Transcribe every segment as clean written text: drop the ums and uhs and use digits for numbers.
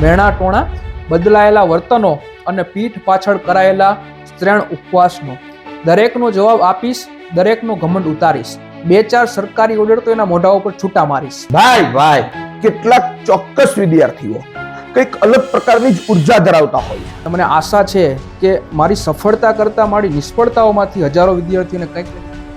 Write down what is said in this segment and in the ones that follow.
મેણા ટોણા, બદલાયેલા વર્તનો અને પીઠ પાછળ કરાયેલા સ્ત્રેણ ઉપવાસનો. દરેકનો જવાબ આપીશ, દરેકનો ઘમંડ ઉતારીશ. 2-4 સરકારી ઓર્ડર તો એના મોઢા ઉપર છૂટા મારીશ. ભાઈ કેટલાક ચોક્કસ વિદ્યાર્થીઓ કંઈક અલગ પ્રકારની જ ઉર્જા ધરાવતા હોય છે. મને આશા છે કે મારી સફળતા કરતા મારી નિષ્ફળતાઓમાંથી હજારો વિદ્યાર્થીઓને કંઈક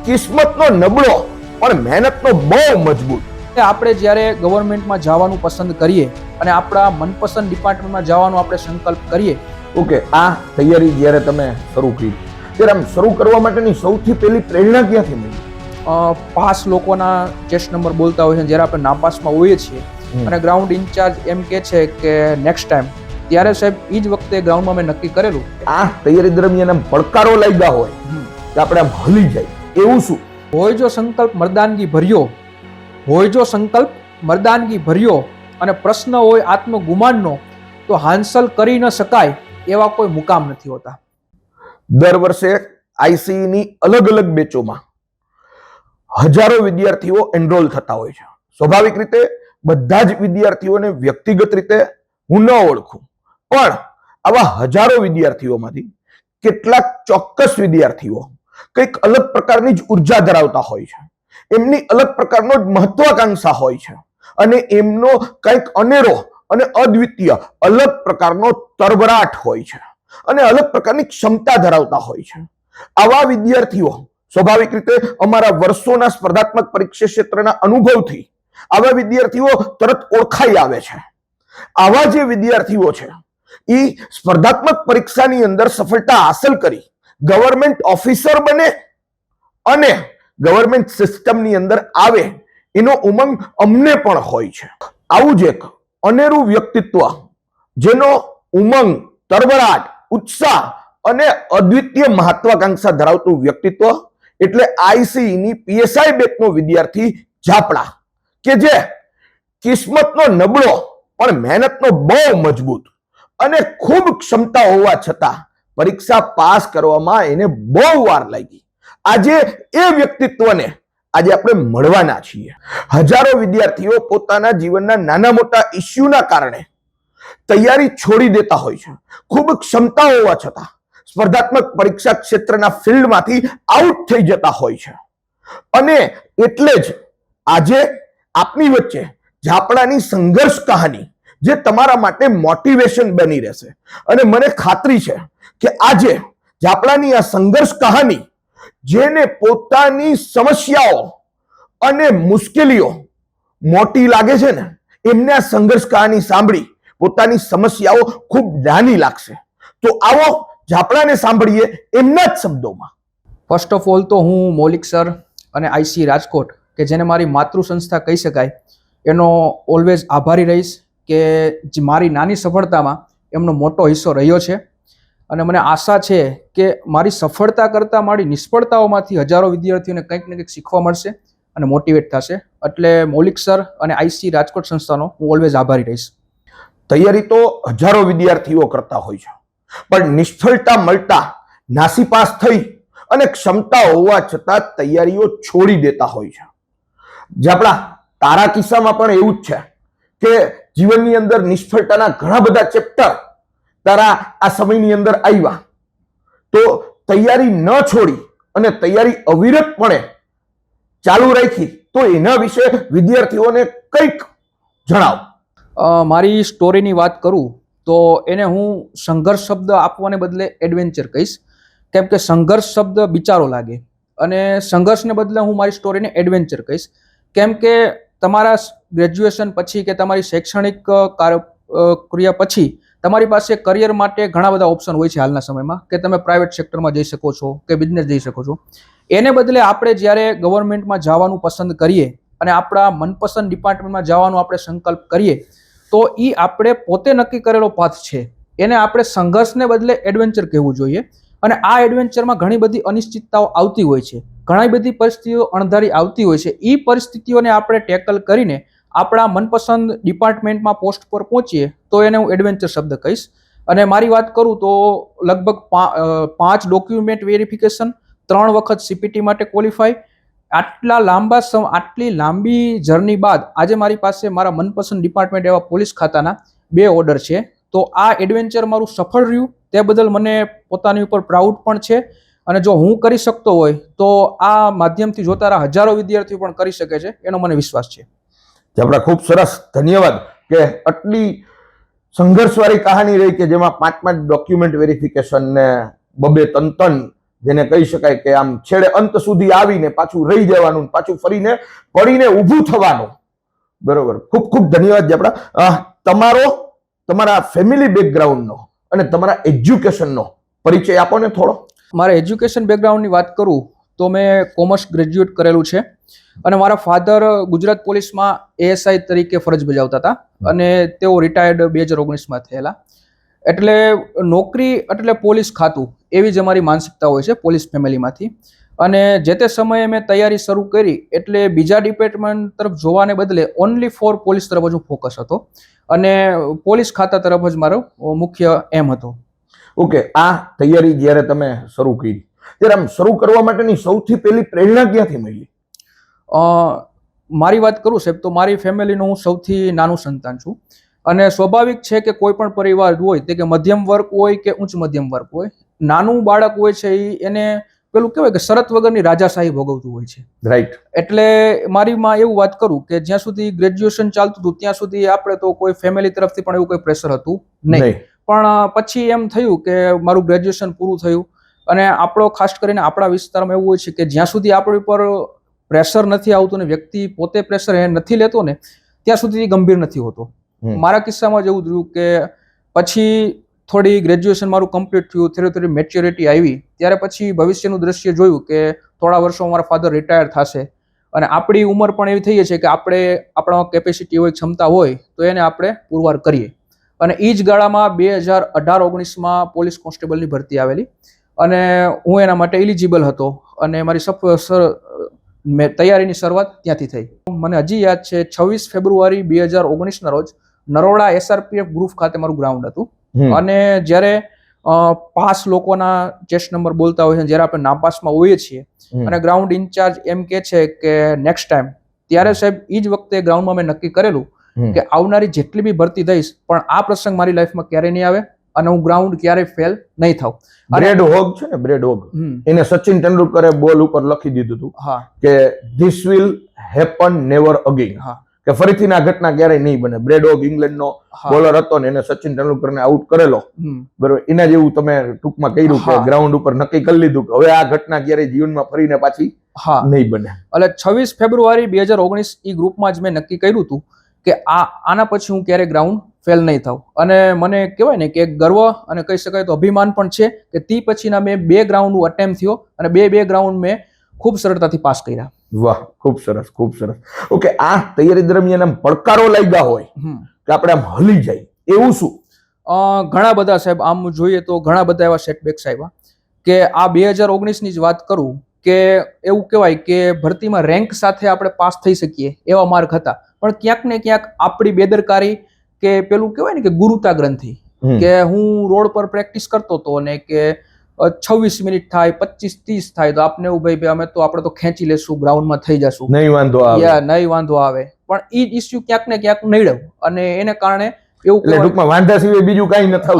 કિસ્મતનો નબળો પણ મહેનતનો બહુ મજબૂત. આપણે જ્યારે ગવર્મેન્ટમાં જવાનું પસંદ કરીએ અને આપણા મનપસંદ ડિપાર્ટમેન્ટમાં જવાનો આપણે સંકલ્પ કરીએ. ઓકે, આ તૈયારી જ્યારે તમે શરૂ કરી ત્યારે આમ શરૂ કરવા માટેની સૌથી પહેલી પ્રેરણા ક્યાંથી મળી? પાસ લોકોના ટેસ્ટ નંબર બોલતા હોય છે જ્યારે આપણે નાપાસમાં હોઈએ છીએ અને ગ્રાઉન્ડ ઇન્ચાર્જ એમ કહે છે કે નેક્સ્ટ ટાઈમ, ત્યારે સાહેબ એ જ વખતે ગ્રાઉન્ડમાં મેં નક્કી કરેલું. આ તૈયારી દરમિયાન આમ પડકારો લાગ્યા હોય કે આપણે આમ હલી જાય એવું શું હોય? જો સંકલ્પ મર્દાનગી ભર્યો હોય, જો સંકલ્પ મર્દાનગી ભર્યો અને પ્રશ્ન હોય આત્મગુમાનનો, તો હાંસલ કરી ન શકાય એવા કોઈ મુકામ નથી હોતા. દર વર્ષે આઈસીની અલગ અલગ બેચોમાં હજારો વિદ્યાર્થીઓ એનરોલ થતા હોય છે. સ્વાભાવિક રીતે બધા જ વિદ્યાર્થીઓને વ્યક્તિગત રીતે હું ન ઓળખું, પણ આવા હજારો વિદ્યાર્થીઓમાંથી કેટલાક ચોક્કસ વિદ્યાર્થીઓ કંઈક અલગ પ્રકારની જ ઉર્જા ધરાવતા હોય છે. એમની અલગ પ્રકારનો જ મહત્વાકાંક્ષા હોય છે અને એમનો કંઈક અનેરો અને અદ્વિતીય અલગ પ્રકારનો તરબરાટ હોય છે અને અલગ પ્રકારની ક્ષમતા ધરાવતા હોય છે. આવા વિદ્યાર્થીઓ સ્વાભાવિક રીતે અમારા વર્ષોના સ્પર્ધાત્મક પરીક્ષા ક્ષેત્રના અનુભવથી આવા વિદ્યાર્થીઓ તરત ઓળખાઈ આવે છે. આવા જે વિદ્યાર્થીઓ છે એ સ્પર્ધાત્મક પરીક્ષાની અંદર સફળતા હાંસલ કરી ગવર્મેન્ટ ઓફિસર બને અને ગવર્મેન્ટ સિસ્ટમની અંદર આવે એનો ઉમંગ અમને પણ હોય છે. આવું જ એક અનેરું વ્યક્તિત્વ જેનો ઉમંગ, તરબરાટ, ઉત્સાહ અને અદ્વિતીય મહત્વાકાંક્ષા ધરાવતું વ્યક્તિત્વ એટલે આઈસીની પીએસઆઈ બેચનો વિદ્યાર્થી ઝાપડા, કે જે કિસ્મતનો નબળો પણ મહેનતનો બહુ મજબૂત અને ખૂબ ક્ષમતા હોવા છતાં પરીક્ષા પાસ કરવામાં એને બહુ વાર લાગી. આજે એ વ્યક્તિત્વને આજે આપણે મળવાના છીએ. હજારો વિદ્યાર્થીઓ પોતાના જીવનના નાના મોટા ઇસ્યુના કારણે તૈયારી છોડી દેતા હોય છે. ખૂબ ક્ષમતા હોવા છતાં સ્પર્ધાત્મક પરીક્ષા ક્ષેત્રના ફિલ્ડમાંથી આઉટ થઈ જતા હોય છે. અને એટલે જ આજે આપની વચ્ચે ઝાપડાની સંઘર્ષ કહાની જે તમારા માટે મોટિવેશન બની રહેશે. અને મને ખાતરી છે કે આજે ઝાપડાની આ સંઘર્ષ કહાની જેને પોતાની સમસ્યાઓ અને મુશ્કેલીઓ મોટી લાગે છે ને, એમને આ સંઘર્ષ કહાની સાંભળી પોતાની સમસ્યાઓ ખૂબ નાની લાગશે. તો આવો ઝાપડાને સાંભળીએ એમના જ શબ્દોમાં. ફર્સ્ટ ઓફ ઓલ તો હું મૌલિક સર અને આઈસી રાજકોટ, કે જેને મારી માતૃ સંસ્થા કહી શકાય, એનો ઓલવેઝ આભારી રહીશ કે જે મારી નાની સફળતામાં એમનો મોટો હિસ્સો રહ્યો છે. અને મને આશા છે કે મારી સફળતા કરતાં મારી નિષ્ફળતાઓમાંથી હજારો વિદ્યાર્થીઓને કંઈક ને કંઈક શીખવા મળશે અને મોટિવેટ થશે. એટલે મૌલિક સર અને આઈસી રાજકોટ સંસ્થાનો હું ઓલવેઝ આભારી રહીશ. તૈયારી તો હજારો વિદ્યાર્થીઓ કરતા હોય છે, પણ નિષ્ફળતા મળતા નાસીપાસ થઈ અને ક્ષમતા હોવા છતાં તૈયારીઓ છોડી દેતા હોય છે. ઝાપડા, તારા કિસ્સામાં પણ એવું જ છે કે જીવનની અંદર નિષ્ફળતાના ઘણા બધા ચેપ્ટર તારા આ સમયની અંદર આવ્યા, તો તૈયારી ન છોડી અને તૈયારી અવિરતપણે ચાલુ રાખી, તો એના વિશે વિદ્યાર્થીઓને કંઈક જણાવ. મારી સ્ટોરીની વાત કરું તો એને હું સંઘર્ષ શબ્દ આપવાને બદલે એડવેન્ચર કહીશ. કેમ કે સંઘર્ષ શબ્દ બિચારો લાગે અને સંઘર્ષને બદલે હું મારી સ્ટોરીને એડવેન્ચર કહીશ. કેમ કે તમારા ગ્રેજ્યુએશન પછી કે તમારી શૈક્ષણિક ક્રિયા પછી તમારી પાસે કરિયર માટે ઘણા બધા ઓપ્શન હોય છે હાલના સમયમાં, કે તમે પ્રાઇવેટ સેક્ટરમાં જઈ શકો છો કે બિઝનેસ જઈ શકો છો. એને બદલે આપણે જ્યારે ગવર્મેન્ટમાં જવાનું પસંદ કરીએ અને આપણા મનપસંદ ડિપાર્ટમેન્ટમાં જવાનો આપણે સંકલ્પ કરીએ, તો એ આપણે પોતે નક્કી કરેલો પાથ છે. એને આપણે સંઘર્ષને બદલે એડવેન્ચર કહેવું જોઈએ. અને આ એડવેન્ચરમાં ઘણી બધી અનિશ્ચિતતાઓ આવતી હોય છે, ઘણી બધી પરિસ્થિતિઓ અણધારી આવતી હોય છે. એ પરિસ્થિતિઓને આપણે ટેકલ કરીને આપણા મનપસંદ ડિપાર્ટમેન્ટમાં પોસ્ટ પર પહોંચીએ તો એને હું એડવેન્ચર શબ્દ કહીશ. અને મારી વાત કરું તો લગભગ 5 ડોક્યુમેન્ટ વેરિફિકેશન, 3 વખત સીપીટી માટે ક્વોલિફાય, આટલી લાંબી જર્ની બાદ આજે મારી પાસે મારા મનપસંદ ડિપાર્ટમેન્ટ એવા પોલીસ ખાતાના 2 ઓર્ડર છે. તો આ એડવેન્ચર મારું સફળ રહ્યું તે બદલ મને પોતાની ઉપર પ્રાઉડ પણ છે. અને જો હું કરી શકતો હોય તો આ માધ્યમથી જોતા હજારો વિદ્યાર્થીઓ પણ કરી શકે છે, એનો મને વિશ્વાસ છે. આપણા ખૂબ સરસ, ધન્યવાદ કે આટલી સંઘર્ષવાળી કહાની રહી કે જેમાં 5 ડોક્યુમેન્ટ વેરિફિકેશન ને 2 જેને કહી શકાય કે આમ છેડે અંત સુધી આવીને પાછું રહી જવાનું, પાછું ફરીને પડીને ઊભું થવાનું. બરોબર, ખૂબ ખૂબ ધન્યવાદ જે આપણા તમારા ફેમિલી બેકગ્રાઉન્ડનો અને તમારા એજ્યુકેશનનો પરિચય આપો ને થોડો. મારા એજ્યુકેશન બેકગ્રાઉન્ડની વાત કરું તો મેં કોમર્સ ગ્રેજ્યુએટ કરેલું છે અને મારા ફાધર ગુજરાત પોલીસમાં ASI તરીકે ફરજ બજાવતા હતા અને તેઓ રિટાયર્ડ 2019માં થયેલા. એટલે નોકરી એટલે પોલીસ ખાતું એવી જ અમારી માનસિકતા હોય છે પોલીસ ફેમિલીમાંથી. અને જે તે સમયે મેં તૈયારી શરૂ કરી એટલે બીજા ડિપાર્ટમેન્ટ તરફ જોવાને બદલે ઓનલી ફોર પોલીસ તરફ જ ફોકસ હતો અને પોલીસ ખાતા તરફ જ મારો મુખ્ય એમ હતો. ઓકે, આ તૈયારી જ્યારે તમે શરૂ કરી ત્યારે આમ શરૂ કરવા માટેની સૌથી પહેલી પ્રેરણા ક્યાંથી મળી? મારી વાત કરું સાહેબ તો મારી ફેમિલીનું હું સૌથી નાનું સંતાન છું અને સ્વાભાવિક છે કે કોઈ પણ પરિવાર હોય તે કે મધ્યમ વર્ગ હોય કે ઉચ્ચ મધ્યમ વર્ગ હોય, નાનું બાળક હોય છે એને પેલું કહેવાય કે શરત વગરની રાજાશાહી ભોગવતું હોય છે. રાઈટ. એટલે મારી માં એવું વાત કરું કે જ્યાં સુધી ગ્રેજ્યુએશન ચાલતું હતું ત્યાં સુધી આપણે તો કોઈ ફેમિલી તરફથી પણ એવું કોઈ પ્રેશર હતું નહીં. પણ પછી એમ થયું કે મારું ગ્રેજ્યુએશન પૂરું થયું અને આપણો ખાસ કરીને આપણા વિસ્તારમાં એવું હોય છે કે જ્યાં સુધી આપણી ઉપર પ્રેશર નથી આવતું ને વ્યક્તિ પોતે પ્રેશર નથી લેતો ને ત્યાં સુધી ગંભીર નથી હોતો. મારા કિસ્સામાં જ એવું થયું કે પછી થોડી ગ્રેજ્યુએશન મારું કમ્પ્લીટ થયું, થોડી મેચ્યોરિટી આવી, ત્યારે પછી ભવિષ્યનું દ્રશ્ય જોયું કે થોડા વર્ષો મારા ફાધર રિટાયર થશે અને આપણી ઉંમર પણ એવી થઈ છે કે આપણે આપણા કેપેસિટી હોય, ક્ષમતા હોય તો એને આપણે પુરવાર કરીએ. અને એ જ ગાળામાં 2018-19માં પોલીસ કોન્સ્ટેબલની ભરતી આવેલી અને હું એના માટે એલિજિબલ હતો અને મારી તૈયારીની શરૂઆત ત્યાંથી થઈ. મને હજી યાદ છે 26 ફેબ્રુઆરી 2019ના રોજ નરોડા SRPF ગ્રુપ ખાતે મારું ગ્રાઉન્ડ હતું અને જ્યારે 5 લોકોના ચેસ્ટ નંબર બોલતા હોય છે, જ્યારે આપણે નાપાસમાં હોઈએ છીએ અને ગ્રાઉન્ડ ઇન્ચાર્જ એમ કે છે કે નેક્સ્ટ ટાઈમ, ત્યારે સાહેબ એ જ વખતે ગ્રાઉન્ડમાં મેં નક્કી કરેલું કે આવનારી જેટલી બી ભરતી થઈશ પણ આ પ્રસંગ મારી લાઈફમાં ક્યારેય નહીં આવે અને હું ગ્રાઉન્ડ ક્યારેય ફેલ નહીં થાઉં. બ્રેડ હોગ છે ને, બ્રેડ હોગ, એને સચિન તેંડુલકરે બોલ ઉપર લખી દીધું હતું કે this will happen never again, કે ફરીથી ના ઘટના ક્યારેય નહીં બને. બ્રેડ હોગ ઇંગ્લેન્ડનો બોલર હતો ને એને સચિન તેંડુલકરને આઉટ કરેલો, બરોબર. એના જેવું તમે ટૂંકમાં કર્યું કે ગ્રાઉન્ડ ઉપર નક્કી કરી લીધું કે હવે આ ઘટના ક્યારેય જીવનમાં ફરીને પાછી નહીં બને. એટલે 26 ફેબ્રુઆરી 2019 એ ગ્રુપમાં જ મેં નક્કી કર્યું હતું કે આના પછી હું ક્યારે ગ્રાઉન્ડ ફેલ નહીં થાવ. અને મને કહેવાય ને કે ગર્વ અને કહી શકાય તો અભિમાન પણ છે કે તે પછીના મેં 2 ગ્રાઉન્ડ અટેમ્પ થયો અને 2 ગ્રાઉન્ડ મેં ખૂબ સરળતાથી પાસ કર્યા. વાહ, ખૂબ સરસ, ખૂબ સરસ. ઓકે, આ તૈયારી દરમિયાન આમ પડકારો લાગ્યા હોય કે આપણે આમ હલી જાય એવું શું? ઘણા બધા સાહેબ, આમ જોઈએ તો ઘણા બધા એવા સેટબેક્સ આવ્યા કે આ 2019ની જ વાત કરું કે એવું કહેવાય કે ભરતીમાં રેન્ક સાથે આપણે પાસ થઈ શકીએ એવા માર્ક હતા, પણ ક્યાંક ને ક્યાંક આપણી બેદરકારી કે પેલું કહેવાય ને કે ગુરુતા ગ્રંથિ, કે હું રોડ પર પ્રેક્ટિસ કરતો હતો ને કે 26 મિનિટ થાય, 25-30 થાય તો આપને એવું ભાઈ અમે તો આપણે તો ખેંચી લેશું, ગ્રાઉન્ડમાં થઈ જશું, નહીં વાંધો આવે. પણ એ ઇસ્યુ ક્યાંક ને ક્યાંક નડ્યો અને એને કારણે એવું ટૂંકમાં વાંધા સિવાય બીજું કઈ ન થતું.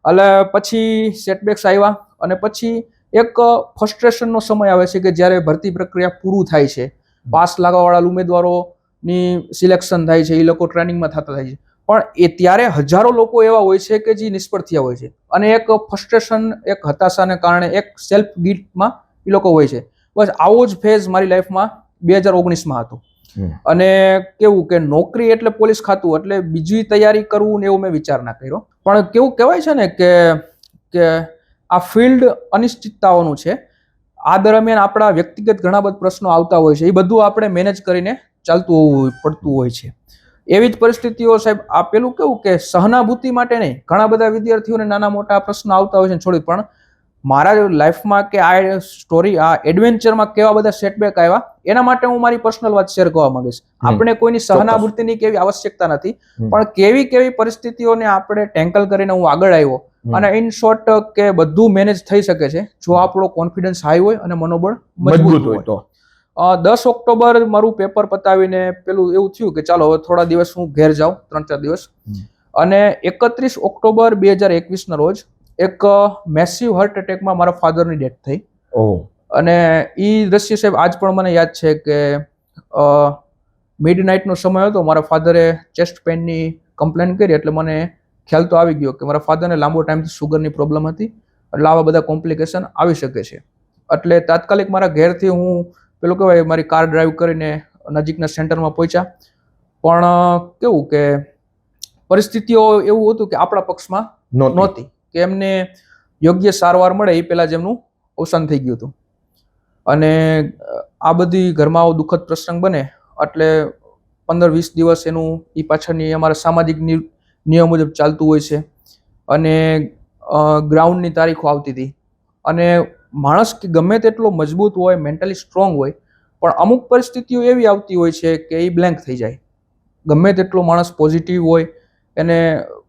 એટલે પછી સેટબેક્સ આવ્યા અને પછી એક ફ્રસ્ટ્રેશનનો સમય આવે છે કે જ્યારે ભરતી પ્રક્રિયા પૂરું થાય છે, પાસ લાગવાવાળા ઉમેદવારોની સિલેક્શન થાય છે, એ લોકો ટ્રેનિંગમાં થતા થાય છે, પણ એ ત્યારે હજારો લોકો એવા હોય છે કે જે નિષ્ફળ થયા હોય છે અને એક ફ્રસ્ટ્રેશન, એક હતાશાને કારણે એક સેલ્ફ ગિલ્ટમાં એ લોકો હોય છે. બસ આવો જ ફેઝ મારી લાઈફમાં 2019માં હતો. અને કેવું કે નોકરી એટલે પોલીસ ખાતું એટલે બીજી તૈયારી કરવું ને એવું મેં વિચાર ના કર્યો. પણ કેવું કહેવાય છે ને કે આ ફિલ્ડ અનિશ્ચિતતાઓનું છે. આ દરમિયાન આપણા વ્યક્તિગત ઘણા બધા પ્રશ્નો આવતા હોય છે, એ બધું આપણે મેનેજ કરીને ચાલતું પડતું હોય છે. એવી જ પરિસ્થિતિઓ સાહેબ, આ પેલું કેવું કે સહાનુભૂતિ માટે નહીં, ઘણા બધા વિદ્યાર્થીઓને નાના મોટા પ્રશ્નો આવતા હોય છે છોડી, પણ મારા લાઈફમાં કે આ સ્ટોરી, આ એડવેન્ચરમાં કેવા બધા સેટબેક આવ્યા એના માટે હું મારી પર્સનલ વાત શેર કરવા માંગીશ. આપણે કોઈની સહાનુભૂતિની કેવી આવશ્યકતા નથી, પણ કેવી પરિસ્થિતિઓને આપણે ટેકલ કરીને હું આગળ આવ્યો અને ઇન શોર્ટ કે બધું મેનેજ થઈ શકે છે જો આપણો કોન્ફિડન્સ હાઈ હોય અને મનોબળ મજબૂત હોય તો. 10 ઓક્ટોબર મારું પેપર પતાવીને પેલું એવું થયું કે ચાલો હવે થોડા દિવસ હું ઘેર જાઉં, 3-4 દિવસ. અને 31 ઓક્ટોબર 2021 રોજ એક મેસિવ હાર્ટ એટેકમાં મારા ફાધરની ડેથ થઈ. અને એ દ્રશ્ય સાહેબ આજ પણ મને યાદ છે કે મિડ નાઇટનો સમય હતો. મારા ફાધરે ચેસ્ટ પેનની કમ્પ્લેન કરી એટલે મને ખ્યાલ તો આવી ગયો કે મારા ફાધરને લાંબો ટાઈમથી સુગરની પ્રોબ્લેમ હતી, એટલે આવા બધા કોમ્પ્લિકેશન આવી શકે છે. એટલે તાત્કાલિક મારા ઘેરથી હું પેલું કહેવાય મારી કાર ડ્રાઈવ કરીને નજીકના સેન્ટરમાં પહોંચ્યા. પણ કેવું કે પરિસ્થિતિઓ એવું હતું કે આપણા પક્ષમાં નહોતી કે એમને યોગ્ય સારવાર મળે એ પહેલાં જ એમનું અવસાન થઈ ગયું હતું. અને આ બધી ઘરમાં આવો દુઃખદ પ્રસંગ બને એટલે 15-20 દિવસ એનું એ પાછળની અમારા સામાજિક નિયમ મુજબ ચાલતું હોય છે. અને ગ્રાઉન્ડની તારીખો આવતી હતી. અને માણસ કે ગમે તેટલો મજબૂત હોય, મેન્ટલી સ્ટ્રોંગ હોય, પણ અમુક પરિસ્થિતિઓ એવી આવતી હોય છે કે એ બ્લેન્ક થઈ જાય. ગમે તેટલો માણસ પોઝિટિવ હોય, એને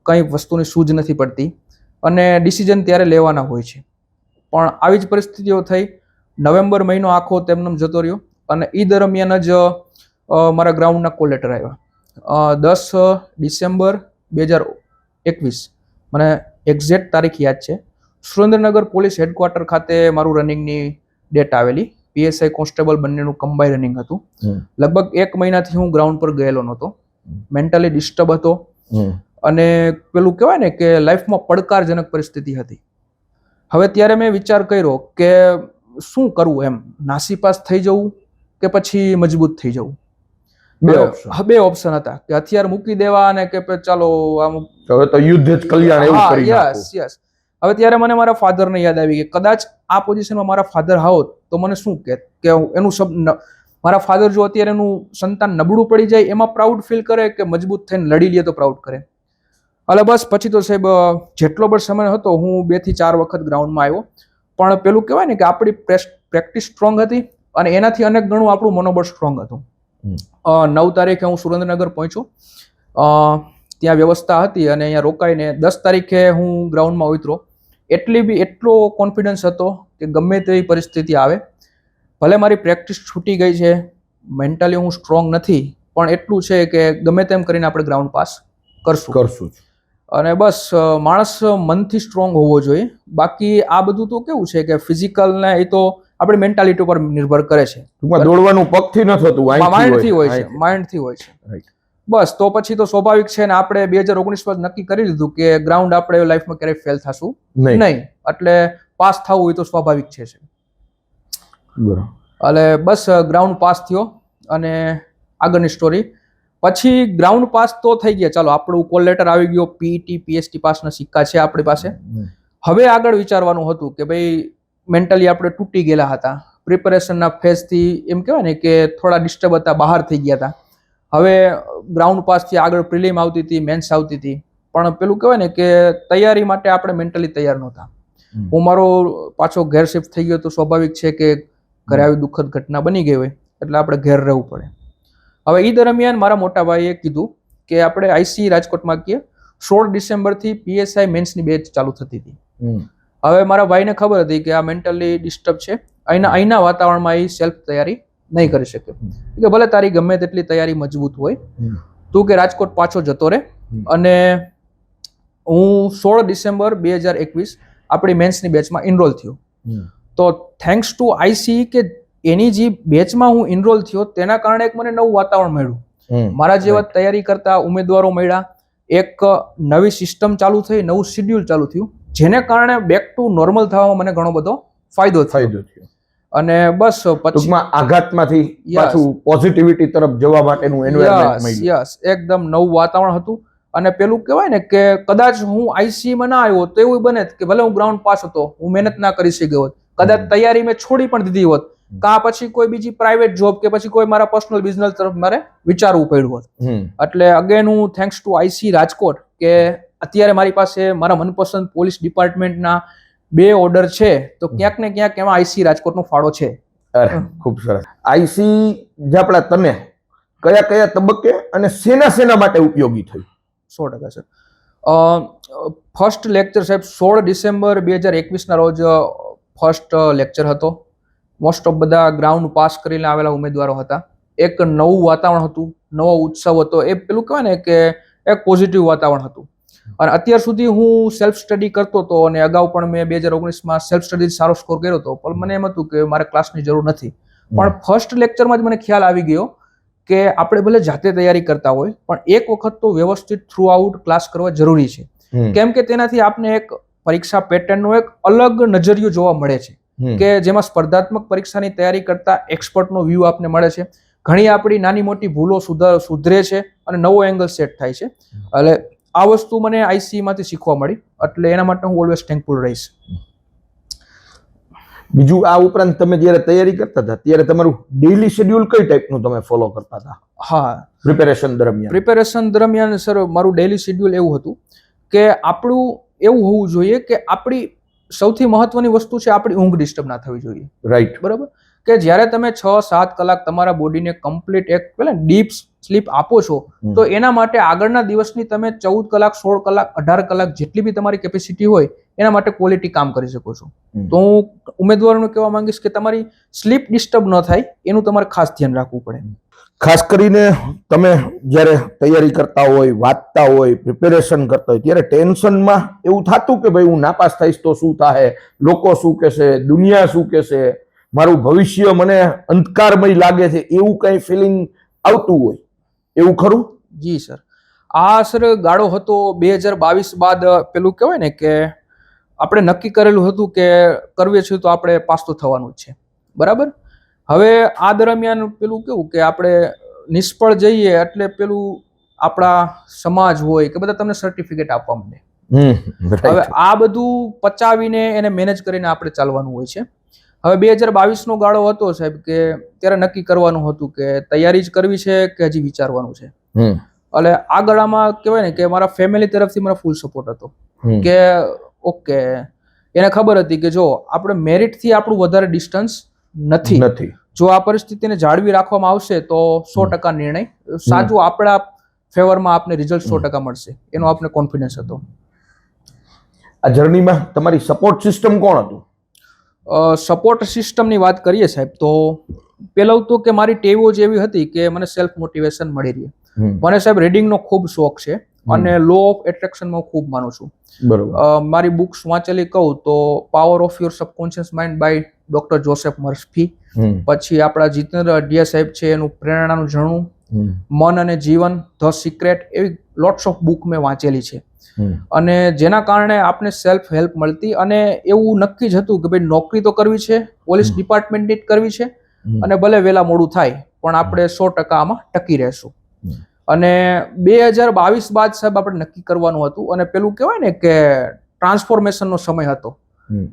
કંઈ વસ્તુની સૂઝ નથી પડતી અને ડિસિઝન ત્યારે લેવાના હોય છે. પણ આવી જ પરિસ્થિતિઓ થઈ. નવેમ્બર મહિનો આખો તેમનો જતો રહ્યો અને એ દરમિયાન જ મારા ગ્રાઉન્ડના કોલ લેટર આવ્યા. 10 ડિસેમ્બર 2021 મને એક્ઝેક્ટ તારીખ યાદ છે. સુરેન્દ્રનગર પોલીસ હેડક્વાર્ટર ખાતે મારું રનિંગની ડેટ આવેલી. પીએસઆઈ કોન્સ્ટેબલ બંનેનું કમ્બાઈ રનિંગ હતું. લગભગ 1 મહિનાથી હું ગ્રાઉન્ડ પર ગયેલો નહોતો. મેન્ટલી ડિસ્ટર્બ હતો અને પેલું કહેવાય ને કે લાઈફમાં પડકારજનક પરિસ્થિતિ હતી. હવે ત્યારે મેં વિચાર કર્યો કે શું કરવું, એમ નાસીપાસ થઈ જવું કે પછી મજબૂત થઈ જવું. બે ઓપ્શન હતા કે હથિયાર મૂકી દેવા અને કે ચાલો આમ હવે તો યુદ્ધ જ કલ્યાણ એવું કરી નાખો. યસ. હવે ત્યારે મને મારા ફાધરને યાદ આવી કે કદાચ આ પોઝિશનમાં મારા ફાધર હોત તો મને શું કે એનું મારા ફાધર જો અત્યારે એનું સંતાન નબળું પડી જાય એમાં પ્રાઉડ ફીલ કરે કે મજબૂત થઈને લડી લે તો પ્રાઉડ કરે. એટલે બસ પછી તો સાહેબ જેટલો પણ સમય હતો હું 2 થી 4 વખત ગ્રાઉન્ડમાં આવ્યો. પણ પેલું કહેવાય ને કે આપણી પ્રેક્ટિસ સ્ટ્રોંગ હતી અને એનાથી અનેક ગણું આપણું મનોબળ સ્ટ્રોંગ હતું. 9 તારીખે હું સુરેન્દ્રનગર પહોંચ્યો. ત્યાં વ્યવસ્થા હતી અને અહીંયા રોકાઈને 10 તારીખે હું ગ્રાઉન્ડમાં ઉતરો. એટલો કોન્ફિડન્સ હતો કે ગમે તેવી પરિસ્થિતિ આવે, ભલે મારી પ્રેક્ટિસ છૂટી ગઈ છે, મેન્ટલી હું સ્ટ્રોંગ નથી, પણ એટલું છે કે ગમે તેમ કરીને આપણે ગ્રાઉન્ડ પાસ કરશું. અને બસ માણસ મનથી સ્ટ્રોંગ હોવો જોઈએ. બાકી આ બધું તો કેવું છે કે ફિઝિકલ ને એ તો આપણી મેન્ટાલિટી ઉપર નિર્ભર કરે છે. દોડવાનું પગથી ન થતું, માઇન્ડથી હોય છે. બસ તો પછી તો સ્વાભાવિક છે ને આપણે 2019 નક્કી કરી લીધું કે ગ્રાઉન્ડ આપણે લાઈફમાં ક્યારેય ફેલ થશું નહીં, એટલે પાસ થવું એ તો સ્વાભાવિક છે. એટલે બસ ગ્રાઉન્ડ પાસ થયો અને આગળની સ્ટોરી પછી ગ્રાઉન્ડ પાસ તો થઈ ગયા. ચાલો આપણું કોલ લેટર આવી ગયો, પીઈટી પીએસટી પાસના સિક્કા છે આપણી પાસે. હવે આગળ વિચારવાનું હતું કે ભાઈ મેન્ટલી આપણે તૂટી ગયેલા હતા. પ્રિપેરેશનના ફેઝથી એમ કહેવાય ને કે થોડા ડિસ્ટર્બ હતા, બહાર થઈ ગયા હતા. હવે ગ્રાઉન્ડ પાસથી આગળ પ્રિલિમ આવતી હતી, મેન્સ આવતી હતી, પણ પેલું કહેવાય ને કે તૈયારી માટે આપણે મેન્ટલી તૈયાર નહોતા. હું મારો પાછો ઘેર શિફ્ટ થઈ ગયો તો સ્વાભાવિક છે કે ઘરે આવી દુઃખદ ઘટના બની ગઈ હોય એટલે આપણે ઘેર રહેવું પડે. હવે એ દરમિયાન મારા મોટા ભાઈએ કીધું કે આપણે આઈસી રાજકોટમાં કહીએ 16 ડિસેમ્બરથી પીએસઆઈ મેન્સની બેચ ચાલુ થતી હતી. હવે મારા ભાઈને ખબર હતી કે આ મેન્ટલી ડિસ્ટર્બ છે, અહીંના વાતાવરણમાં એ સેલ્ફ તૈયારી નહીં કરી શકે. કે ભલે તારી ગમે તેટલી તૈયારી મજબૂત હોય, તું કે રાજકોટ પાછો જતો રહે. અને હું 16 ડિસેમ્બર 2021 આપણી મેન્સની બેચમાં ઇનરોલ થયો. તો થેન્ક્સ ટુ આઈસી કે એની જે બેચમાં હું ઇનરોલ થયો તેના કારણે એક મને નવું વાતાવરણ મળ્યું. મારા જેવા તૈયારી કરતા ઉમેદવારો મળ્યા, એક નવી સિસ્ટમ ચાલુ થઈ, નવું શિડ્યુલ ચાલુ થયું, જેને કારણે બેક ટુ નોર્મલ થવામાં મને ઘણો બધો ફાયદો થયો. અને બસ પછી આઘાતમાંથી પાછું પોઝિટિવિટી તરફ જવા માટેનું એન્વાયરમેન્ટ મળ્યું. યસ, એકદમ નવું વાતાવરણ હતું. અને પેલું કહેવાય ને કે કદાચ હું આઈસીમાં ના આવ્યો તો એવું બને કે ભલે હું ગ્રાઉન્ડ પાસ હતો, હું મહેનત ના કરી શક્યો હોત, કદાચ તૈયારી મેં છોડી પણ દીધી હોત, કાં પછી કોઈ બીજી પ્રાઇવેટ જોબ કે પછી કોઈ મારા પર્સનલ બિઝનેસ તરફ મારે વિચારવું પડ્યું હોત. એટલે અગેન હું થેન્ક્સ ટુ આઈસી રાજકોટ કે અત્યારે મારી પાસે મારા મનપસંદ પોલીસ ડિપાર્ટમેન્ટના 2 ઓર્ડર છે, તો ક્યાંક ને ક્યાંક એમાં આઈસી રાજકોટનો ફાળો છે. ખૂબ સરસ. આઈસી જાપડા તને કયા કયા તબક્કે અને શેના માટે ઉપયોગી થયું? 100% સર. ફર્સ્ટ લેક્ચર સાહેબ 16 ડિસેમ્બર 2021 રોજ ફર્સ્ટ લેક્ચર હતો. મોસ્ટ ઓફ બધા ગ્રાઉન્ડ પાસ કરીને આવેલા ઉમેદવારો હતા. એક નવું વાતાવરણ હતું, નવો ઉત્સવ હતો, એ પેલું કહેવાય ને કે એક પોઝિટિવ વાતાવરણ હતું. અને અત્યાર સુધી હું સેલ્ફ સ્ટડી કરતો હતો અને અગાઉ પણ મેં 2019માં સેલ્ફ સ્ટડી સારો સ્કોર કર્યો હતો, પણ મને એમ હતું કે મારે ક્લાસની જરૂર નથી. પણ ફર્સ્ટ લેક્ચરમાં જ મને ખ્યાલ આવી ગયો કે આપણે ભલે જાતે તૈયારી કરતા હોય પણ એક વખત તો વ્યવસ્થિત થ્રુ આઉટ ક્લાસ કરવા જરૂરી છે. કેમ કે તેનાથી આપને એક પરીક્ષા પેટર્નનો એક અલગ નજરિયો જોવા મળે છે કે જેમાં સ્પર્ધાત્મક પરીક્ષાની તૈયારી કરતા એક્સપર્ટનો વ્યૂ આપને મળે છે. ઘણી આપણી નાની મોટી ભૂલો સુધરે છે અને નવો એંગલ સેટ થાય છે. એટલે આ વસ્તુ મને આઈસી માંથી શીખવા મળી, એટલે એના માટે હું ઓલવેઝ થેન્કફુલ રહીશ. બીજું આ ઉપરાંત તમે જ્યારે તૈયારી કરતા હતા ત્યારે તમારું ડેઈલી શેડ્યુલ કઈ ટાઈપનું તમે ફોલો કરતા હતા? હા, પ્રિપેરેશન દરમિયાન સર મારું ડેઈલી શેડ્યુલ એવું હતું કે આપણું એવું હોવું જોઈએ કે આપણી સૌથી મહત્વની વસ્તુ છે આપણી ઊંઘ ડિસ્ટર્બ ના થવી જોઈએ. રાઈટ. બરાબર, કે જ્યારે તમે 6-7 કલાક તમારા બોડીને કમ્પ્લીટ એક ડીપ સ્લીપ આપો છો તો એના માટે આગળના દિવસની તમે 14 કલાક, 16 કલાક, 18 કલાક જેટલી બી તમારી કેપેસિટી હોય એના માટે ક્વોલિટી કામ કરી શકો છો. તો હું ઉમેદવારોને કહેવા માંગીશ કે તમારી સ્લીપ ડિસ્ટર્બ ન થાય એનું તમારે ખાસ ધ્યાન રાખવું પડે. ખાસ કરીને તમે જ્યારે તૈયારી કરતા હોય, વાંચતા હોય, પ્રિપેરેશન કરતા હોય ત્યારે ટેન્શનમાં એવું થતું કે ભાઈ હું નાપાસ થઈશ તો શું થાય, લોકો શું કહેશે, દુનિયા શું કહેશે, મારું ભવિષ્ય મને અંધકારમય લાગે છે, એવું કઈ ફિલિંગ આવતું હોય એવું ખરું? જી સર, આ સર ગાળો હતો 2022 બાદ. પેલું કહેવાય ને કે આપણે નક્કી કરેલું હતું કે કરવી છે તો આપણે પાસ તો થવાનું જ છે. બરાબર. હવે આ દરમિયાન પેલું કેવું કે આપણે નિષ્ફળ જઈએ એટલે પેલું આપણા સમાજ હોય કે બધા તમને સર્ટિફિકેટ આપવા માંડે. હવે આ બધું પચાવીને એને મેનેજ કરીને આપણે ચાલવાનું હોય છે. હવે 2022 ગાળો હતો સાહેબ કે ત્યારે નક્કી કરવાનું હતું કે તૈયારી જ કરવી છે કે હજી વિચારવાનું છે. એટલે આ ગાળામાં કહેવાય ને કે મારા ફેમિલી તરફથી મને ફૂલ સપોર્ટ હતો કે ઓકે, એને ખબર હતી કે જો આપણે મેરિટથી આપણું વધારે ડિસ્ટન્સ નથી. જો આ પરિસ્થિતિને જાળવી રાખવામાં આવશે તો 100% નિર્ણય સાચું આપણા ફેવરમાં આપને રિઝલ્ટ 100% મળશે, એનો આપને કોન્ફિડન્સ હતો. આ જર્નીમાં તમારી સપોર્ટ સિસ્ટમ કોણ હતું? સપોર્ટ સિસ્ટમની વાત કરીએ સાહેબ તો પેલું તો કે મારી ટેવો જ એવી હતી કે મને સેલ્ફ મોટિવેશન મળી રહે. મને સાહેબ રીડિંગનો ખૂબ શોખ છે અને લો ઓફ એટ્રેક્શનમાં ખૂબ માનું છું. મારી બુક્સ વાંચેલી કહું તો power of your subconscious mind by doctor Joseph Murphy, પછી આપણા જીતેન્દ્ર અઢિયા સાહેબ છે એનું પ્રેરણાનું ઝરણું, મન અને જીવન, ધ સિક્રેટ, એવી લોટ્સ ઓફ બુક મેં વાંચેલી છે. અને જેના કારણે આપણે સેલ્ફ હેલ્પ મળતી અને એવું નક્કી જ હતું કે ભાઈ નોકરી તો કરવી છે, પોલીસ ડિપાર્ટમેન્ટની જ કરવી છે અને ભલે વહેલા મોડું થાય પણ આપણે 100% આમાં ટકી રહેશું. અને 2022 બાદ સાહેબ આપણે નક્કી કરવાનું હતું અને પેલું કહેવાય ને કે ટ્રાન્સફોર્મેશનનો સમય હતો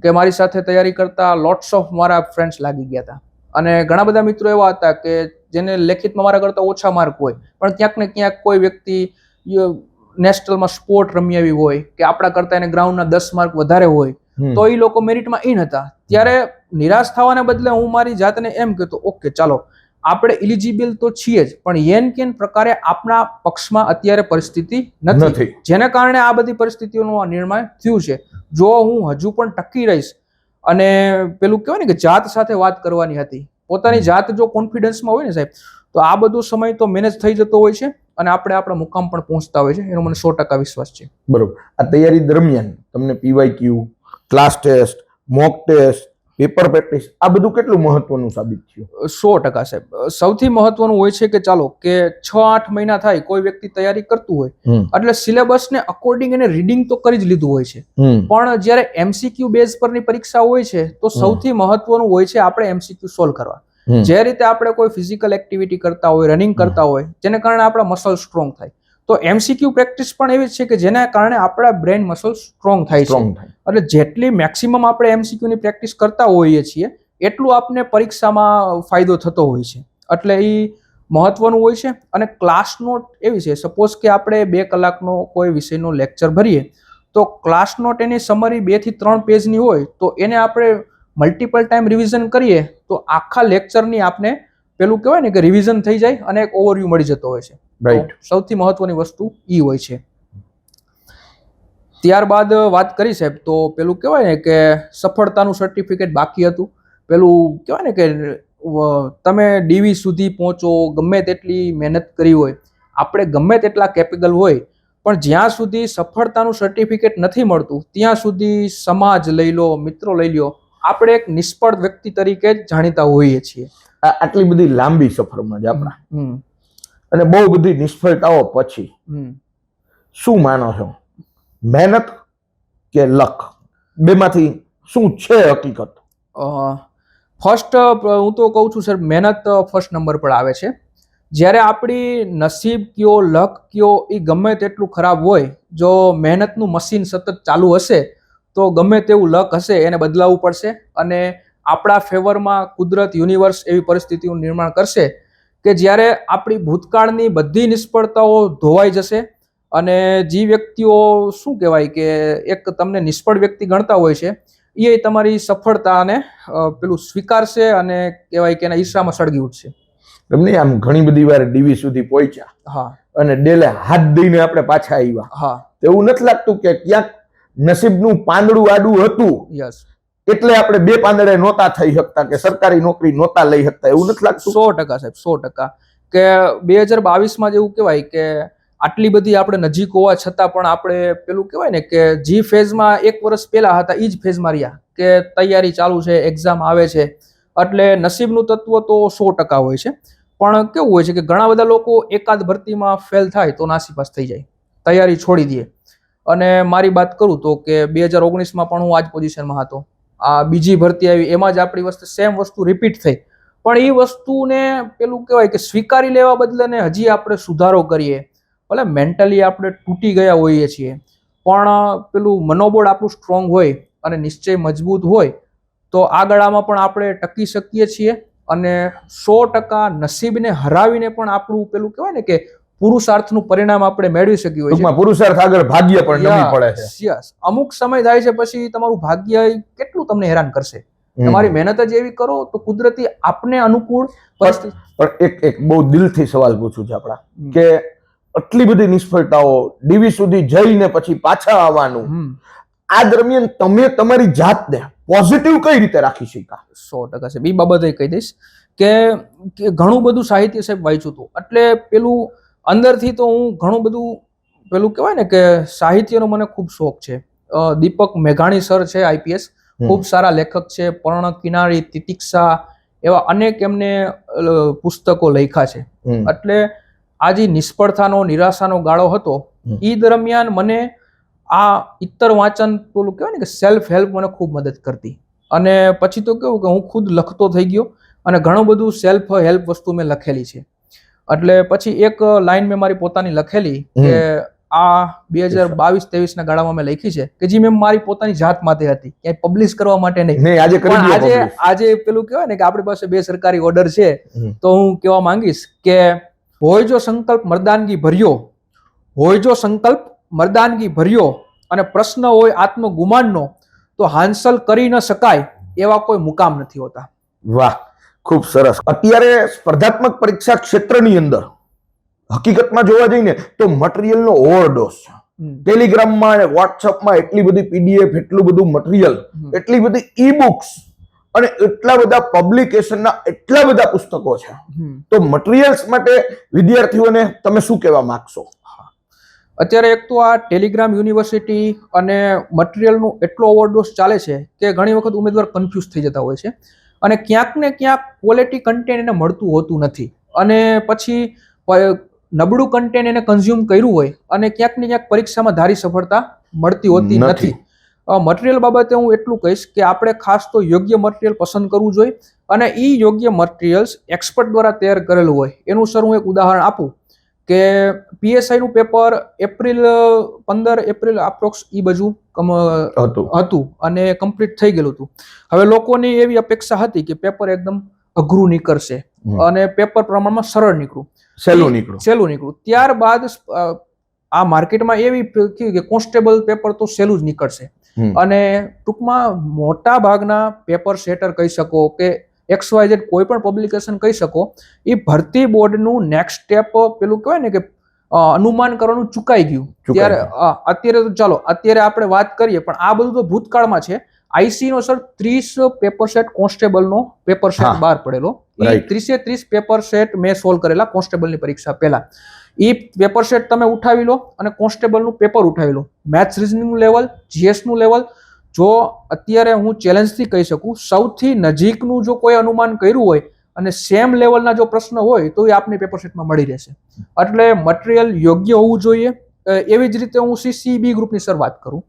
કે મારી સાથે તૈયારી કરતા લોટ્સ ઓફ મારા ફ્રેન્ડ્સ લાગી ગયા હતા અને ઘણા બધા મિત્રો એવા હતા કે જેને લેખિતમાં મારા કરતા ઓછા માર્ક હોય પણ ક્યાંક ને ક્યાંક કોઈ વ્યક્તિ નેશનલમાં સ્પોર્ટ રમી આવી હોય કે આપણા કરતા એને ગ્રાઉન્ડના 10 માર્ક વધારે હોય તો એ લોકો મેરિટમાં ઇન હતા. ત્યારે નિરાશ થવાને બદલે હું મારી જાતને એમ કહેતો ઓકે ચાલો આપણે ઇલિજિબલ તો છીએ જ પણ યેન કેન પ્રકારે આપણા પક્ષમાં અત્યારે પરિસ્થિતિ નથી, જેને કારણે આ બધી પરિસ્થિતિઓનું નિર્ણય થયું છે. જો હું હજુ પણ ટકી રહીશ અને પેલું કહેવાય ને કે જાત સાથે વાત કરવાની હતી, પોતાની જાત જો કોન્ફિડન્સમાં હોય ને સાહેબ તો આ બધો સમય તો મેનેજ થઈ જતો હોય છે અને આપણે આપણા મુકામ પણ પહોંચતા હોય છે, એનો મને 100% વિશ્વાસ છે. બરોબર. આ તૈયારી દરમિયાન તમને PYQ, class test, mock test, paper practice આ બધું કેટલું મહત્વનું સાબિત થયું? 100% સાહેબ. સૌથી મહત્વનું હોય છે કે ચાલો કે 6-8 મહિના થાય કોઈ વ્યક્તિ તૈયારી કરતું હોય એટલે સિલેબસને અકોર્ડિંગ એને રીડિંગ તો કરી જ લીધું હોય છે, પણ જ્યારે MCQ બેઝ પરની પરીક્ષા હોય છે તો સૌથી મહત્વનું હોય છે આપણે MCQ સોલ્વ કરવા. જે રીતે આપણે કોઈ ફિઝિકલ એક્ટિવિટી કરતા હોય, રનિંગ કરતા હોય જેને કારણે આપણા મસલ સ્ટ્રોંગ થાય, તો MCQ પ્રેક્ટિસ પણ એવી છે કે જેના કારણે આપણા બ્રેન મસલ સ્ટ્રોંગ થાય છે. એટલે જેટલી મેક્સિમમ આપણે MCQ ની પ્રેક્ટિસ કરતા હોઈએ છીએ એટલું આપને પરીક્ષામાં ફાયદો થતો હોય છે. એટલે એ મહત્વનું હોય છે. અને ક્લાસ નોટ એવી છે, સપોઝ કે આપણે 2 કલાકનો કોઈ વિષયનો લેક્ચર ભરીએ તો ક્લાસ નોટ એની સમરી 2 થી 3 પેજની હોય તો એને આપણે મલ્ટિપલ ટાઈમ રિવિઝન કરીએ તો આખા લેક્ચરની આપને પેલું કહેવાય ને કે રિવિઝન થઈ જાય અને એક ઓવરવ્યુ મળી જતો હોય છે. રાઈટ. સૌથી મહત્વની વસ્તુ ઈ હોય છે. ત્યારબાદ વાત કરી સાહેબ તો પેલું કહેવાય ને કે સફળતાનું સર્ટિફિકેટ બાકી હતું પેલું કહેવાય ને કે તમે ડીવી સુધી પહોંચો, ગમે તેટલી મહેનત કરી હોય, આપણે ગમે તેટલા કેપેબલ હોય, પણ જ્યાં સુધી સફળતાનું સર્ટિફિકેટ નથી મળતું ત્યાં સુધી સમાજ લઈ લો, મિત્રો લઈ લો, આપણે એક નિષ્ફળ વ્યક્તિ તરીકે જ જાણીતા હોઈએ છીએ. આટલી બધી લાંબી સફરમાં જ આપણા હમ અને બહુ બધી નિષ્ફળતાઓ પછી હમ શું માનો છો, મહેનત કે લક, બેમાંથી શું છે હકીકત? ફર્સ્ટ હું તો કહું છું સર, મહેનત ફર્સ્ટ નંબર પર આવે છે. જ્યારે આપણી નસીબ કયો, લક કયો, એ ગમે તેટલું ખરાબ હોય, જો મહેનતનું મશીન સતત ચાલુ હશે તો ગમે તેવું લક હશે એને બદલાવવું પડશે, અને આપણા ફેવરમાં કુદરત, યુનિવર્સ એવી પરિસ્થિતિનું નિર્માણ કરશે કે જ્યારે આપણી ભૂતકાળની બધી નિષ્ફળતાઓ ધોવાઈ જશે, અને જે વ્યક્તિઓ શું કહેવાય કે એક તમને નિષ્ફળ વ્યક્તિ ગણતા હોય છે એ તમારી સફળતાને પેલું સ્વીકારશે અને કહેવાય કે એના ઈર્ષામાં સળગી ઉઠશે. એમને આમ ઘણી બધી વાર ડીવી સુધી પહોંચ્યા હા અને ડેલે હાથ દઈને આપણે પાછા આવ્યા, હા એવું નથી લાગતું કે ક્યાંક નસીબનું પાંદડું આડું હતું યસ, એટલે આપણે બે પાંદડે નહોતા થઈ શકતા કે સરકારી નોકરી નહોતા લઈ શકતા, એવું નથી લાગતું? 100% સાહેબ, 100%. કે 2022માં જેવું કહેવાય કે આટલી બધી આપણે નજીક હોવા છતાં પણ આપણે પેલું કહેવાય ને કે જે ફેઝમાં 1 વર્ષ પહેલા હતા એ જ ફેઝમાં રહ્યા, કે તૈયારી ચાલુ છે, એક્ઝામ આવે છે, એટલે નસીબનું તત્વ તો 100% હોય છે. પણ કેવું હોય છે કે ઘણા બધા લોકો એકાદ ભરતીમાં ફેલ થાય તો નાસીપાસ થઈ જાય, તૈયારી છોડી દે. અને મારી વાત કરું તો કે 2019માં પણ હું આ જ પોઝિશનમાં હતો, આ બીજી ભરતી આવી એમાં જ આપણી વસ્તુ સેમ વસ્તુ રિપીટ થઈ, પણ એ વસ્તુને પેલું કહેવાય કે સ્વીકારી લેવા બદલે ને હજી આપણે સુધારો કરીએ, ભલે મેન્ટલી આપણે તૂટી ગયા હોઈએ છીએ, પણ પેલું મનોબળ આપણું સ્ટ્રોંગ હોય અને નિશ્ચય મજબૂત હોય તો આ ગાળામાં પણ આપણે ટકી શકીએ છીએ, અને 100% નસીબને હરાવીને પણ આપણું પેલું કહેવાય ને કે પુરુષાર્થનું પરિણામ આપણે મેળવી શકીએ છીએ. ટૂંકમાં પુરુષાર્થ આગળ ભાગ્ય પણ નમી પડે છે. યસ, અમુક સમય થાય છે પછી તમારું ભાગ્ય કેટલું તમને હેરાન કરશે, તમારી મહેનત જ એવી કરો તો કુદરતી આપને અનુકૂળ પરિસ્થિતિ. પણ એક બહુ દિલથી સવાલ પૂછું છું આપણા, કે આટલી બધી નિષ્ફળતાઓ, ડીવી સુધી જઈને પછી પાછા આવવાનું, આ દરમિયાન તમે તમારી જાતને પોઝિટિવ કઈ રીતે રાખી શક્યા? 100% છે. બી બાબતે કહી દઈશ કે ઘણું બધું સાહિત્ય સાહેબ વાંચ્યું હતું, એટલે પેલું અંદરથી તો હું ઘણું બધું પેલું કહેવાય ને કે સાહિત્યનો મને ખૂબ શોખ છે. દીપક મેઘાણી સર છે, આઈપીએસ, ખૂબ સારા લેખક છે. પર્ણ કિનારી, તિતિક્ષા, એવા અનેક એમને પુસ્તકો લખ્યા છે. એટલે આ જે નિષ્ફળતાનો, નિરાશાનો ગાળો હતો એ દરમિયાન મને આ ઇતર વાંચન પેલું કહેવાય ને કે સેલ્ફ હેલ્પ મને ખૂબ મદદ કરતી, અને પછી તો કેવું કે હું ખુદ લખતો થઈ ગયો અને ઘણું બધું સેલ્ફ હેલ્પ વસ્તુ મેં લખેલી છે. એટલે પછી એક લાઈન મેં મારી પોતાની લખેલી કે આ 2022-23ના ગાળામાં મેં લખી છે કે જે મેં મારી પોતાની જાત માટે હતી, ક્યાંય પબ્લિશ કરવા માટે નહીં. આજે પેલું કહેવાય ને કે આપણી પાસે 2 સરકારી ઓર્ડર છે, તો હું કહેવા માંગીશ કે હોય જો સંકલ્પ મર્દાનગી ભર્યો, હોય જો સંકલ્પ મર્દાનગી ભર્યો, અને પ્રશ્ન હોય આત્મગુમાનનો, તો હાંસલ કરી ન શકાય એવા કોઈ મુકામ નથી હોતા. વાહ, ખૂબ સરસ. અત્યારે સ્પર્ધાત્મક પરીક્ષા ક્ષેત્રની અંદર હકીકતમાં જોવા જઈને તો મટીરિયલનો ઓવરડોઝ છે. ટેલિગ્રામમાં અને વોટ્સઅપમાં એટલી બધી પીડીએફ, એટલું બધું મટીરિયલ, એટલી બધી ઈ બુક્સ અને એટલા બધા પબ્લિકેશનના એટલા બધા પુસ્તકો છે, તો મટીરિયલ્સ માટે વિદ્યાર્થીઓને તમે શું કહેવા માંગશો? અત્યારે એક તો આ ટેલિગ્રામ યુનિવર્સિટી અને મટીરિયલનું એટલો ઓવરડોઝ ચાલે છે કે ઘણી વખત ઉમેદવાર કન્ફ્યુઝ થઈ જતા હોય છે, અને ક્યાંક ને ક્યાંક ક્વોલિટી કન્ટેન્ટ એને મળતું હોતું નથી, અને પછી નબળું કન્ટેન્ટ એને કન્ઝ્યુમ કર્યું હોય અને ક્યાંક ને ક્યાંક પરીક્ષામાં ધારી સફળતા મળતી હોતી નથી. મટીરિયલ બાબતે હું એટલું કહીશ કે આપણે ખાસ તો યોગ્ય મટીરિયલ પસંદ કરવું જોઈએ, અને એ યોગ્ય મટીરિયલ્સ એક્સપર્ટ દ્વારા તૈયાર કરેલું હોય. એનું સર હું એક ઉદાહરણ આપું કે પીએસઆઈનું પેપર 15 એપ્રિલ અપ્રોક્સ એ બાજુ હતું અને કમ્પ્લીટ થઈ ગયેલું હતું. હવે લોકોની એવી અપેક્ષા હતી કે પેપર એકદમ અઘરું નીકળશે અને પેપર પ્રમાણમાં સરળ નીકળ્યું, સહેલું નીકળ્યું. ત્યારબાદ આ માર્કેટમાં એવી કે કોન્સ્ટેબલ પેપર તો સહેલું જ નીકળશે, અને ટૂંકમાં મોટા ભાગના પેપર સેટર કહી શકો કે XYZ કોઈ પણ પબ્લિકેશન કહી શકો, એ ભરતી બોર્ડનું નેક્સ્ટ સ્ટેપ પેલું કહેવાય ને કે અનુમાન કરવાનું ચૂકાઈ ગયું. ત્યારે અત્યારે તો ચાલો અત્યારે આપણે વાત કરીએ, પણ આ બધું તો ભૂતકાળમાં છે. આઈસી નો સર 30 પેપર સેટ કોન્સ્ટેબલ નો પેપર હા. સેટ બહાર પડેલો એ Right. 30 પેપર સેટ મેં સોલ્વ કરેલા કોન્સ્ટેબલની પરીક્ષા પહેલા. એ પેપર સેટ તમે ઉઠાવી લો અને કોન્સ્ટેબલનું પેપર ઉઠાવી લો. મેથ્સ રિઝનિંગનું લેવલ, જીએસ નું લેવલ, જો અત્યારે હું ચેલેન્જથી કહી શકું સૌથી નજીકનું જો કોઈ અનુમાન કર્યું હોય અને સેમ લેવલના જો પ્રશ્ન હોય તો એ આપની પેપર સેટમાં મળી રહેશે. એટલે મટીરિયલ યોગ્ય હોવું જોઈએ. એવી જ રીતે હું સીસીબી ગ્રુપની સર વાત કરું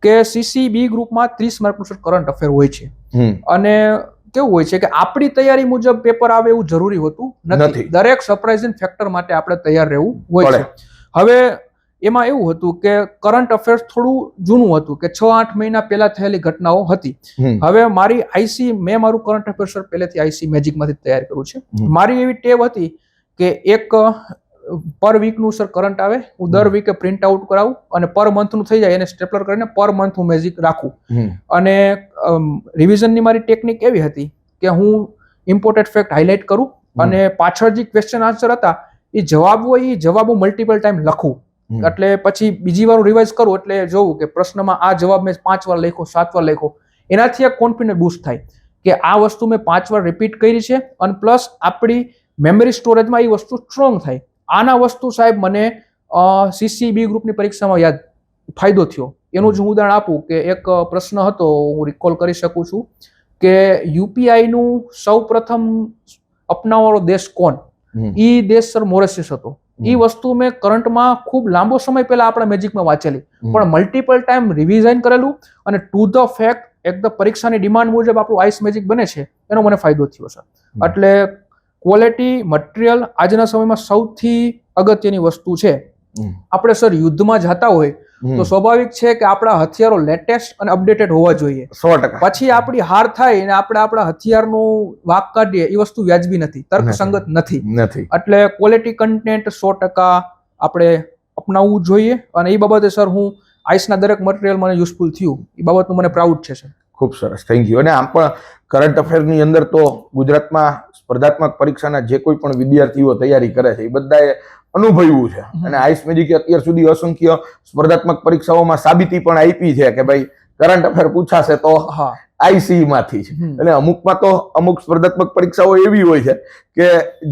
કે સીસીબી ગ્રુપમાં 30 માર્કનું સર કરંટ અફેર હોય છે અને કેવું હોય છે કે આપણી તૈયારી મુજબ પેપર આવે એવું જરૂરી હોતું નથી. નથી. દરેક સરપ્રાઇઝિંગ ફેક્ટર માટે આપણે તૈયાર રહેવું હોય પડે. છે. હવે એમાં એવું હતું કે કરંટ અફેર્સ થોડું જૂનું હતું કે 6-8 મહિના પહેલા થયેલી ઘટનાઓ હતી. હવે મારી આઈસી મેં મારું કરંટ અફેર સર પહેલેથી આઈસી મેજિકમાંથી તૈયાર કર્યું છે. મારી એવી ટેવ હતી કે એક પર વીકનું સર કરંટ આવે હું દર વીકે પ્રિન્ટ આઉટ કરાવું અને પર મંથનું થઈ જાય એને સ્ટેપલર કરીને પર મંથ હું મેજિક રાખું. અને રિવિઝનની મારી ટેકનિક એવી હતી કે હું ઇમ્પોર્ટેડ ફેક્ટ હાઇલાઇટ કરું અને પાછળ જે ક્વેશ્ચન આન્સર હતા એ જવાબ હોય એ જવાબ હું મલ્ટિપલ ટાઈમ લખું. એટલે પછી બીજી વાર રિવાઇઝ કરું એટલે જોવું કે પ્રશ્નમાં આ જવાબ મેં 5 વાર લખ્યો 7 વાર લખ્યો. એનાથી એક કોન્ફિડન્સ બૂસ્ટ થાય કે આ વસ્તુ મેં 5 વાર રિપીટ કરી છે અને પ્લસ આપણી મેમરી સ્ટોરેજમાં એ વસ્તુ સ્ટ્રોંગ થાય. આના વસ્તુ સાહેબ મને સીસીબી ગ્રુપની પરીક્ષામાં યાદ ફાયદો થયો. એનું જ હું ઉદાહરણ આપું કે એક પ્રશ્ન હતો હું રિકોલ કરી શકું છું કે યુપીઆઈ નું સૌ પ્રથમ અપનાવવાનો દેશ કોણ? ઈ દેશ સર મોરેશિયસ હતો. એ વસ્તુ મેં કરંટમાં ખૂબ લાંબો સમય પહેલા આપણા મેજિકમાં વાંચેલી પણ મલ્ટિપલ ટાઈમ રિવિઝન કરેલું અને ટુ ધ ફેક્ટ એકદમ પરીક્ષાની ડિમાન્ડ મુજબ આપણું આઈસ મેજિક બને છે એનો મને ફાયદો થયો સર. એટલે ક્વોલિટી મટીરિયલ આજના સમયમાં સૌથી અગત્યની વસ્તુ છે. આપણે સર યુદ્ધમાં જતા હોય તો સ્વાભાવિક છે કે આપણા હથિયારો લેટેસ્ટ અને અપડેટેડ હોવા જોઈએ. 100%. પછી આપણી હાર થાય અને આપણે આપણા હથિયારનું વાંક કાઢીએ એ વસ્તુ વ્યાજબી નથી, તર્કસંગત નથી. એટલે ક્વોલિટી કન્ટેન્ટ 100% આપણે અપનાવવું જોઈએ અને એ બાબતે સર હું આઈસના દરેક મટીરિયલ મને યુઝફુલ થયું એ બાબતનું મને પ્રાઉડ છે સર. ખૂબ સરસ, થેન્ક યુ. અને આમ પણ કરંટ અફેરની અંદર તો ગુજરાતમાં સ્પર્ધાત્મક પરીક્ષાના જે કોઈ પણ વિદ્યાર્થીઓ તૈયારી કરે છે એ બધાએ અનુભવ્યું છે અને આઈસ મેજિકે અત્યાર સુધી અસંખ્ય સ્પર્ધાત્મક પરીક્ષાઓમાં સાબિતી પણ આપી છે કે ભાઈ કરંટ અફેર પૂછાશે તો આઈસી માંથી છે. અને અમુકમાં તો અમુક સ્પર્ધાત્મક પરીક્ષાઓ એવી હોય છે કે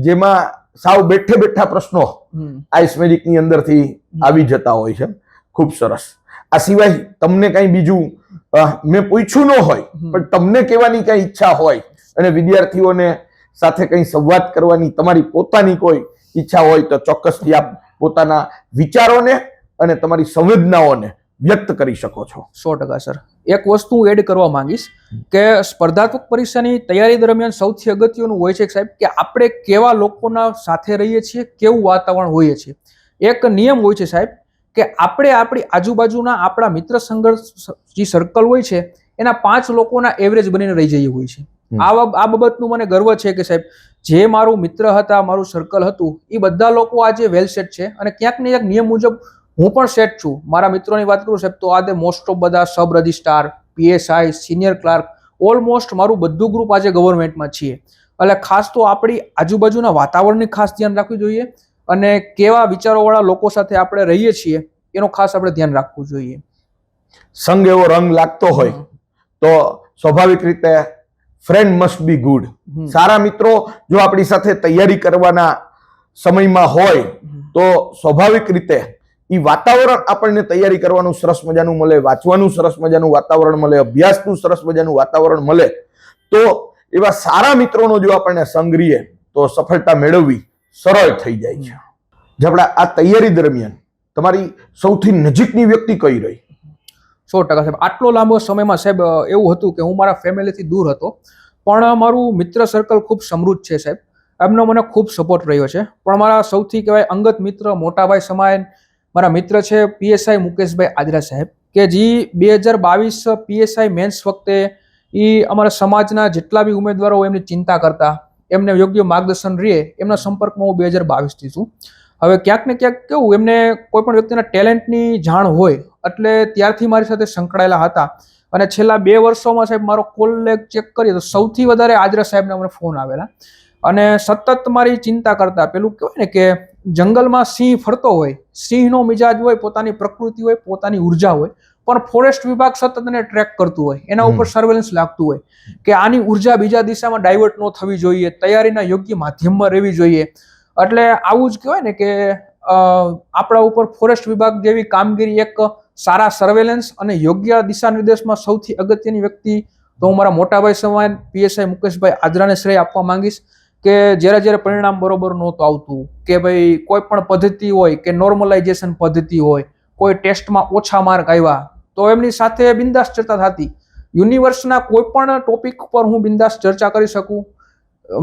જેમાં સાવ બેઠે બેઠા પ્રશ્નો આઈસ મેજિકની અંદરથી આવી જતા હોય છે. ખૂબ સરસ. આ સિવાય તમને કઈ બીજું મેં પૂછ્યું ન હોય પણ તમને કહેવાની કઈ ઈચ્છા હોય અને વિદ્યાર્થીઓને સાથે કઈ સંવાદ કરવાની તમારી પોતાની કોઈ ઈચ્છા હોય તો ચોક્કસથી આપ પોતાના વિચારોને અને તમારી સંવેદનાઓને વ્યક્ત કરી શકો છો. 100% સર. એક વસ્તુ હું એડ કરવા માંગીશ કે સ્પર્ધાત્મક પરીક્ષાની તૈયારી દરમિયાન સૌથી અગત્યનું હોય છે સાહેબ કે આપણે કેવા લોકોના સાથે રહીએ છીએ, કેવું વાતાવરણ હોઈએ છીએ. એક નિયમ હોય છે સાહેબ કે આપણે આપણી આજુબાજુના આપણા મિત્ર સંઘર્ષ જે સર્કલ હોય છે એના 5 લોકોના એવરેજ બનીને રહી જઈએ હોય છે. આ બાબતનું મને ગર્વ છે કે સાહેબ જે મારું મિત્ર હતા, મારું સર્કલ હતું એ બધા લોકો આજે વેલ સેટ છે અને ક્યાંક ને ક્યાંક નિયમ મુજબ હું પણ સેટ છું. મારા મિત્રોની વાત કરું સાહેબ તો આજે મોસ્ટ ઓફ બધા sub registrar, PSI, senior clerk almost મારું બધું ગ્રુપ આજે ગવર્મેન્ટમાં છીએ. એટલે ખાસ તો આપણી આજુબાજુના વાતાવરણની ખાસ ધ્યાન રાખવું જોઈએ અને કેવા વિચારોવાળા લોકો સાથે આપણે રહીએ છીએ એનો ખાસ આપણે ધ્યાન રાખવું જોઈએ. સંગ એવો રંગ લાગતો હોય તો સ્વાભાવિક રીતે ફ્રેન્ડ મસ્ટ બી ગુડ. સારા મિત્રો જો આપણી સાથે તૈયારી કરવાના સમયમાં હોય તો સ્વાભાવિક રીતે એ વાતાવરણ આપણને તૈયારી કરવાનું સરસ મજાનું મળે, વાંચવાનું સરસ મજાનું વાતાવરણ મળે, અભ્યાસનું સરસ મજાનું વાતાવરણ મળે. તો એવા સારા મિત્રોનો જો આપણને સંગ રહીએ તો સફળતા મેળવવી સરળ થઈ જાય છે. જબડા આ તૈયારી દરમિયાન તમારી સૌથી નજીકની વ્યક્તિ કઈ રહી? 100% સાહેબ. આટલો લાંબો સમયમાં સાહેબ એવું હતું કે હું મારા ફેમિલીથી દૂર હતો પણ મારું મિત્ર સર્કલ ખૂબ સમૃદ્ધ છે સાહેબ. એમનો મને ખૂબ સપોર્ટ રહ્યો છે. પણ મારા સૌથી કહેવાય અંગત મિત્ર, મોટાભાઈ સમાન મારા મિત્ર છે પીએસઆઈ મુકેશભાઈ આજરા સાહેબ કે જે 2022 પીએસઆઈ મેન્સ વખતે એ અમારા સમાજના જેટલા બી ઉમેદવારો હોય એમની ચિંતા કરતા, એમને યોગ્ય માર્ગદર્શન રહે એમના સંપર્કમાં હું 2022 થી છું. હવે ક્યાંક ને ક્યાંક કેવું એમને કોઈ પણ વ્યક્તિના ટેલેન્ટની જાણ હોય એટલે ત્યારથી મારી સાથે સંકળાયેલા હતા અને છેલ્લા 2 વર્ષોમાં સાહેબ મારો કોલ ચેક કરીએ તો સૌથી વધારે આજરા સાહેબના મને ફોન આવેલા અને સતત મારી ચિંતા કરતા. પેલું કહેવાય ને કે જંગલમાં સિંહ ફરતો હોય, સિંહનો મિજાજ હોય, પોતાની પ્રકૃતિ હોય, પોતાની ઉર્જા હોય, પણ ફોરેસ્ટ વિભાગ સતત એને ટ્રેક કરતું હોય, એના ઉપર સર્વેલન્સ લાગતું હોય કે આની ઉર્જા બીજા દિશામાં ડાયવર્ટ ન થવી જોઈએ, તૈયારીના યોગ્ય માધ્યમમાં રહેવી જોઈએ. એટલે આવું જ કહેવાય ને કે આપણા ઉપર ફોરેસ્ટ વિભાગ જેવી કામગીરી એક સારા સર્વેલન્સ અને યોગ્ય દિશા નિર્દેશમાં સૌથી અગત્યની વ્યક્તિ તો હું મારા મોટાભાઈ સમાન પીએસઆઈ મુકેશભાઈ આદરાને શ્રેય આપવા માંગીશ કે જ્યારે પરિણામ બરોબર નહોતું આવતું કે ભાઈ કોઈ પણ પદ્ધતિ હોય કે નોર્મલાઇઝેશન પદ્ધતિ હોય, કોઈ ટેસ્ટમાં ઓછા માર્ક આવ્યા તો એમની સાથે બિંદાસ ચર્ચા થતી. યુનિવર્સના કોઈ પણ ટોપિક ઉપર હું બિંદાસ ચર્ચા કરી શકું.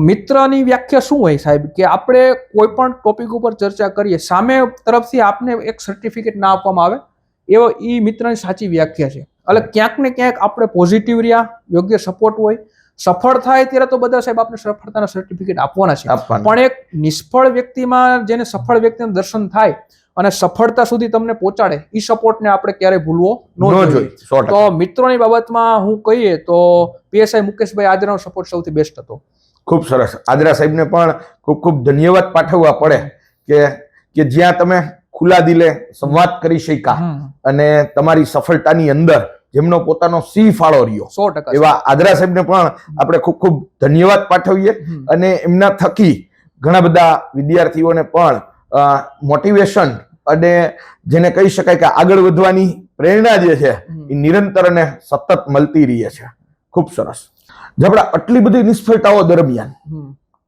મિત્રની વ્યાખ્યા શું હોય સાહેબ કે આપણે કોઈ પણ ટોપિક ઉપર ચર્ચા કરીએ, સામે તરફથી આપને એક સર્ટિફિકેટ ના આપવામાં આવે, એવો એ મિત્રની સાચી વ્યાખ્યા છે. એટલે ક્યાંક ને ક્યાંક આપણે પોઝિટિવ રહ્યા, યોગ્ય સપોર્ટ હોય, સફળ થાય ત્યારે તો બધા સાહેબ આપણે સફળતાના સર્ટિફિકેટ આપવાના છે, પણ એક નિષ્ફળ વ્યક્તિમાં જેને સફળ વ્યક્તિનું દર્શન થાય અને સફળતા સુધી તમને પહોંચાડે એ સપોર્ટને આપણે ક્યારેય ભૂલવો ન જોઈએ. તો મિત્રોની બાબતમાં હું કહીએ તો પીએસઆઈ મુકેશભાઈ આદરાનો સપોર્ટ સૌથી બેસ્ટ હતો. ખૂબ સરસ. આદરા સાહેબને પણ ખૂબ ખૂબ ધન્યવાદ પાઠવવા પડે કે જ્યાં તમે ખુલ્લા દિલે સંવાદ કરી શક્યા અને તમારી સફળતાની અંદર જેમનો પોતાનો સિંહ ફાળો રહ્યો, 100% એવા આદરા સાહેબને પણ આપણે ખૂબ ખૂબ ધન્યવાદ પાઠવીએ અને એમના થકી ઘણા બધા વિદ્યાર્થીઓને પણ મોટિવેશન અને જેને કહી શકાય કે આગળ વધવાની પ્રેરણા જે છે એ નિરંતર અને સતત મળતી રહે છે. ખૂબ સરસ. જબડા, આટલી બધી નિષ્ફળતાઓ દરમિયાન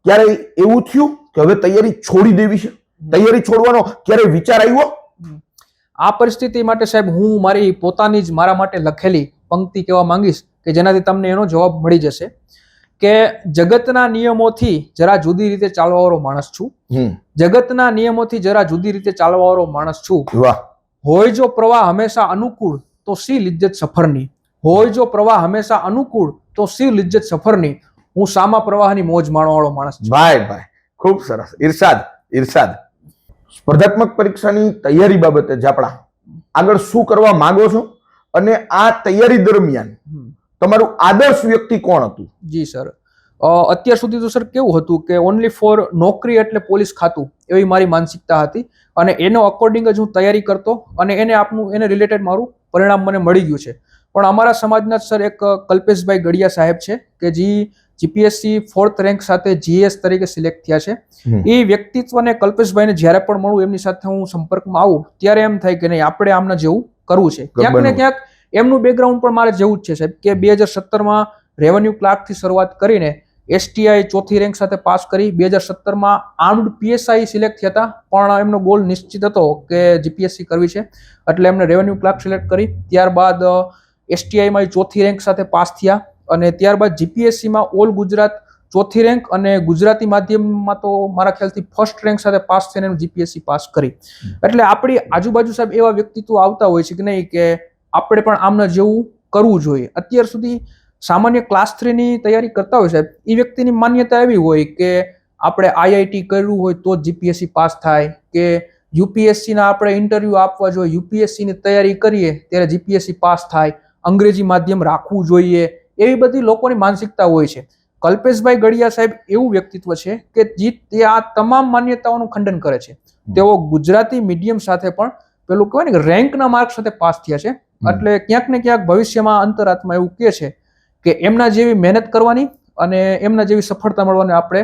ક્યારેય એવું થયું કે હવે તૈયારી છોડી દેવી છે? તૈયારી છોડવાનો ક્યારેય વિચાર આવ્યો? આ પરિસ્થિતિ માટે સાહેબ હું મારી પોતાની જ મારા માટે લખેલી પંક્તિ કહેવા માંગીશ કે જેનાથી તમને એનો જવાબ મળી જશે કે જગતના નિયમોથી જરા જુદી રીતે ચાલવાવાળો માણસ છું. જગતના નિયમોથી જરા જુદી રીતે ચાલવાવાળો માણસ છું. હોય જો પ્રવાહ હંમેશા અનુકૂળ તો સી લિજ્જત સફરની. હોય જો પ્રવાહ હંમેશા અનુકૂળ તો સી લિજ્જત સફરની. હું સામા પ્રવાહની મોજ માણવાવાળો માણસ છું. ભાઈ ખૂબ સરસ. ઇરશાદ. સ્પર્ધાત્મક પરીક્ષાની તૈયારી બાબતે જાપડા આગળ શું કરવા માંગો છો અને આ તૈયારી દરમિયાન તમારું આદર્શ વ્યક્તિ કોણ હતું? જી સર, અત્યાર સુધી તો સર કેવું હતું કે ઓનલી ફોર નોકરી એટલે પોલીસ ખાતું એવી મારી માનસિકતા હતી અને એનો અકોર્ડિંગ જ હું તૈયારી કરતો અને એને રિલેટેડ મારું પરિણામ મને મળી ગયું છે. પણ અમારા સમાજના સર એક કલ્પેશભાઈ ગડિયા સાહેબ છે કે જે જીપીએસસી 4th રેન્ક સાથે જીએસ તરીકે સિલેક્ટ થયા છે. એ વ્યક્તિત્વને કલ્પેશભાઈને જ્યારે પણ મળું, એમની સાથે હું સંપર્કમાં આવું ત્યારે એમ થાય કે નહીં, આપણે આમના જેવું કરવું છે. ક્યાંક ને ક્યાંક એમનું બેકગ્રાઉન્ડ પણ મારે જેવું જ છે સાહેબ કે 2017માં રેવન્યુ ક્લાર્કથી શરૂઆત કરીને એસટીઆઈ 4th રેન્ક સાથે પાસ કરી 2017માં આર્મ્ડ પીએસઆઈ સિલેક્ટ થયા હતા, પણ એમનો ગોલ નિશ્ચિત હતો કે જીપીએસસી કરવી છે એટલે એમને રેવન્યુ ક્લાર્ક સિલેક્ટ કરી. ત્યારબાદ એસટીઆઈમાં 4th રેન્ક સાથે પાસ થયા અને ત્યારબાદ જીપીએસસીમાં ઓલ ગુજરાત 4th રેન્ક અને ગુજરાતી માધ્યમમાં તો મારા ખ્યાલથી 1st રેન્ક સાથે પાસ થઈને જીપીએસસી પાસ કરી. એટલે આપણી આજુબાજુ સાહેબ એવા વ્યક્તિત્વ આવતા હોય છે કે નહીં કે આપણે પણ આમના જેવું કરવું જોઈએ. અત્યાર સુધી સામાન્ય ક્લાસ 3ની તૈયારી કરતા હોય સાહેબ, એ વ્યક્તિની માન્યતા એવી હોય કે આપણે આઈઆઈટી કરવું હોય તો જ જીપીએસસી પાસ થાય કે યુપીએસસીના આપણે ઇન્ટરવ્યુ આપવા જોઈએ, યુપીએસસીની તૈયારી કરીએ ત્યારે જીપીએસસી પાસ થાય, અંગ્રેજી માધ્યમ રાખવું જોઈએ, એવી બધી લોકોની માનસિકતા હોય છે. કલ્પેશભાઈ ગડિયા સાહેબ એવું વ્યક્તિત્વ છે કે જે આ તમામ માન્યતાઓનું ખંડન કરે છે. તેઓ ગુજરાતી મીડિયમ સાથે પણ પેલું કહેવાય ને કે રેન્કના માર્ક સાથે પાસ થયા છે. એટલે ક્યાંક ને ક્યાંક ભવિષ્યમાં અંતરાત્મા એવું કહે છે કે એમના જેવી મહેનત કરવાની અને એમના જેવી સફળતા મળવાની આપણે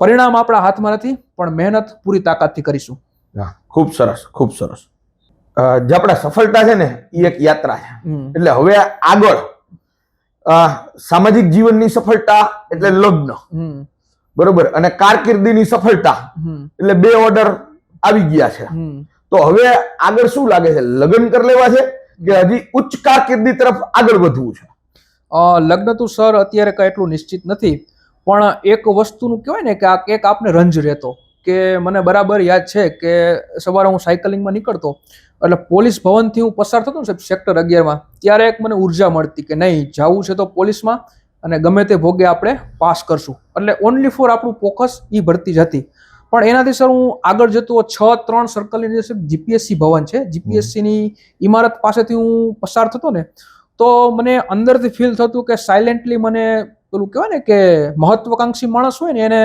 પરિણામ આપણા હાથમાં નથી, પણ મહેનત પૂરી તાકાતથી કરીશું. ખૂબ સરસ, ખૂબ સરસ. જે આપણા સફળતા છે ને એ એક યાત્રા છે. એટલે હવે આગળ સામાજિક જીવનની સફળતા એટલે લગ્ન, બરોબર, અને કારકિર્દીની સફળતા એટલે 2 ઓર્ડર આવી ગયા છે. તો હવે આગળ શું લાગે છે? લગ્ન કરી લેવા છે કે હજી ઉચ્ચ કારકિર્દી તરફ આગળ વધવું છે? લગ્ન તો સર અત્યારે કઈ એટલું નિશ્ચિત નથી, પણ એક વસ્તુનું કહેવાય ને કે એક આપને રંજ રહેતો કે મને બરાબર યાદ છે કે સવારે હું સાયકલિંગમાં નીકળતો એટલે પોલીસ ભવનથી હું પસાર થતો ને સાહેબ સેક્ટર 11માં, ત્યારે એક મને ઉર્જા મળતી કે નહીં, જવું છે તો પોલીસમાં અને ગમે તે ભોગે આપણે પાસ કરશું. એટલે ઓનલી ફોર આપણું ફોકસ એ ભરતી જ હતી. પણ એનાથી સર હું આગળ જતો 6-3 સર્કલની જે જીપીએસસી ભવન છે, જીપીએસસીની ઇમારત પાસેથી હું પસાર થતો ને તો મને અંદરથી ફીલ થતું કે સાયલેન્ટલી મને પેલું કહેવાય ને કે મહત્વકાંક્ષી માણસ હોય ને એને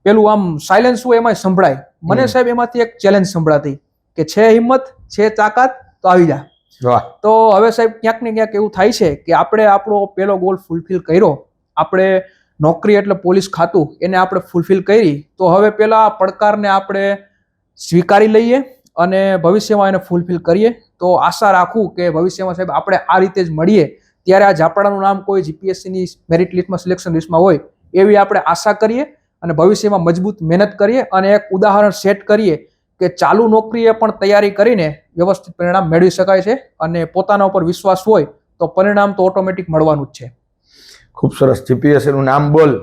પેલું આમ સાયલેન્સ હોય એમાં સંભળાય. મને સાહેબ એમાંથી એક ચેલેન્જ સંભળાતી કે છે હિંમત, છે તાકાત તો આવી જા. વાહ. તો હવે સાહેબ ક્યાંક ને ક્યાંક એવું થાય છે કે આપણે આપણો પેલો ગોલ ફૂલફિલ કર્યો, આપણે નોકરી એટલે પોલીસ ખાતું એને આપણે ફૂલફિલ કરી, તો હવે પેલા પડકારને આપણે સ્વીકારી લઈએ અને ભવિષ્યમાં એને ફૂલફિલ કરીએ. તો આશા રાખું કે ભવિષ્યમાં સાહેબ આપણે આ રીતે જ મળીએ ત્યારે આ ઝાપડાનું નામ કોઈ જીપીએસસીની મેરિટ લિસ્ટમાં, સિલેક્શન લિસ્ટમાં હોય એવી આપણે આશા કરીએ અને ભવિષ્યમાં મજબૂત મહેનત કરીએ અને એક ઉદાહરણ સેટ કરીએ કે ચાલુ નોકરીએ પણ તૈયારી કરીને વ્યવસ્થિત પરિણામ મેળવી શકાય છે અને પોતાના ઉપર વિશ્વાસ હોય તો પરિણામ તો ઓટોમેટિક મળવાનું જ છે. ખૂબ સરસ. જીપીએસસી નું નામ બોલ